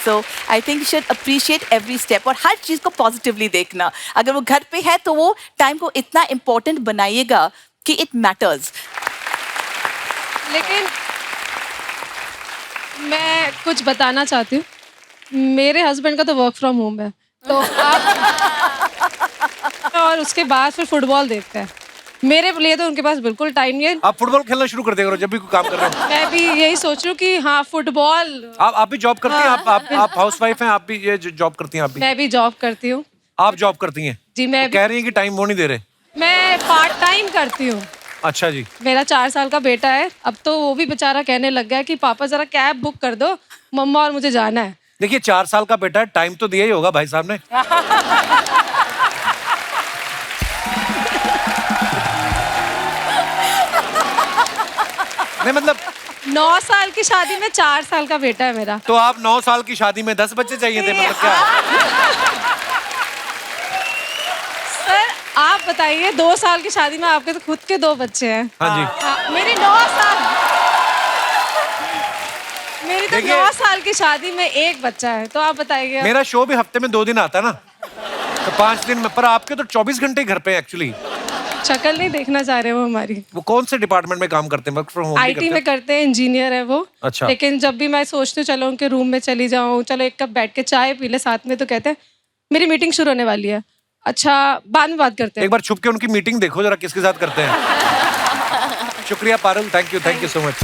So I think you should appreciate every step, और हर चीज़ को पॉजिटिवली देखना। अगर वो घर पे है तो वो टाइम को इतना इम्पोर्टेंट बनाइएगा कि इट मैटर्स। लेकिन मैं कुछ बताना चाहती हूँ। मेरे हस्बैंड का तो वर्क फ्रॉम होम है, तो आप और उसके बाद फिर फुटबॉल देखते हैं। मेरे लिए तो उनके पास बिल्कुल टाइम नहीं है। आप फुटबॉल खेलना शुरू कर दिया करो जब भी कोई काम कर रहे हो। मैं भी यही सोच रही हूँ कि हाँ, फुटबॉल। आप भी जॉब करती हैं? आप हाउसवाइफ हैं? आप भी ये जॉब करती हैं? आप भी? मैं भी जॉब करती हूँ। आप जॉब करती हैं? जी मैं कह रही हैं कि टाइम वो नहीं दे रहे। मैं पार्ट टाइम करती हूँ। अच्छा जी। मेरा 4 साल का बेटा है, अब तो वो भी बेचारा कहने लग गया कि पापा जरा कैब बुक कर दो, मम्मा और मुझे जाना है। देखिए 4 साल का बेटा है, टाइम तो दिया ही होगा भाई साहब ने। नहीं मतलब 9 साल की शादी में 4 साल का बेटा है मेरा। तो आप 9 साल की शादी में 10 बच्चे चाहिए थे, मतलब क्या? सर आप बताइए, 2 साल की शादी में आपके तो खुद के 2 बच्चे हैं। हाँ जी। हाँ, मेरी 9 साल की शादी में 1 बच्चा है, तो आप बताइए। मेरा शो भी हफ्ते में 2 दिन आता है ना, तो 5 दिन में, पर आपके तो 24 घंटे घर पे एक्चुअली। शक्ल नहीं देखना चाह रहे वो हमारी। वो कौन से डिपार्टमेंट में काम करते हैं? वर्क फ्रॉम होम IT में करते हैं, इंजीनियर है वो। अच्छा। लेकिन जब भी मैं सोचती हूँ चलो उनके रूम में चली जाऊँ, चलो एक कप बैठ के चाय पी ले साथ में, तो कहते हैं मेरी मीटिंग शुरू होने वाली है। अच्छा, बाद में बात करते हैं। एक बार छुप के उनकी मीटिंग देखो जरा किसके साथ करते हैं। शुक्रिया Parul, thank you so much.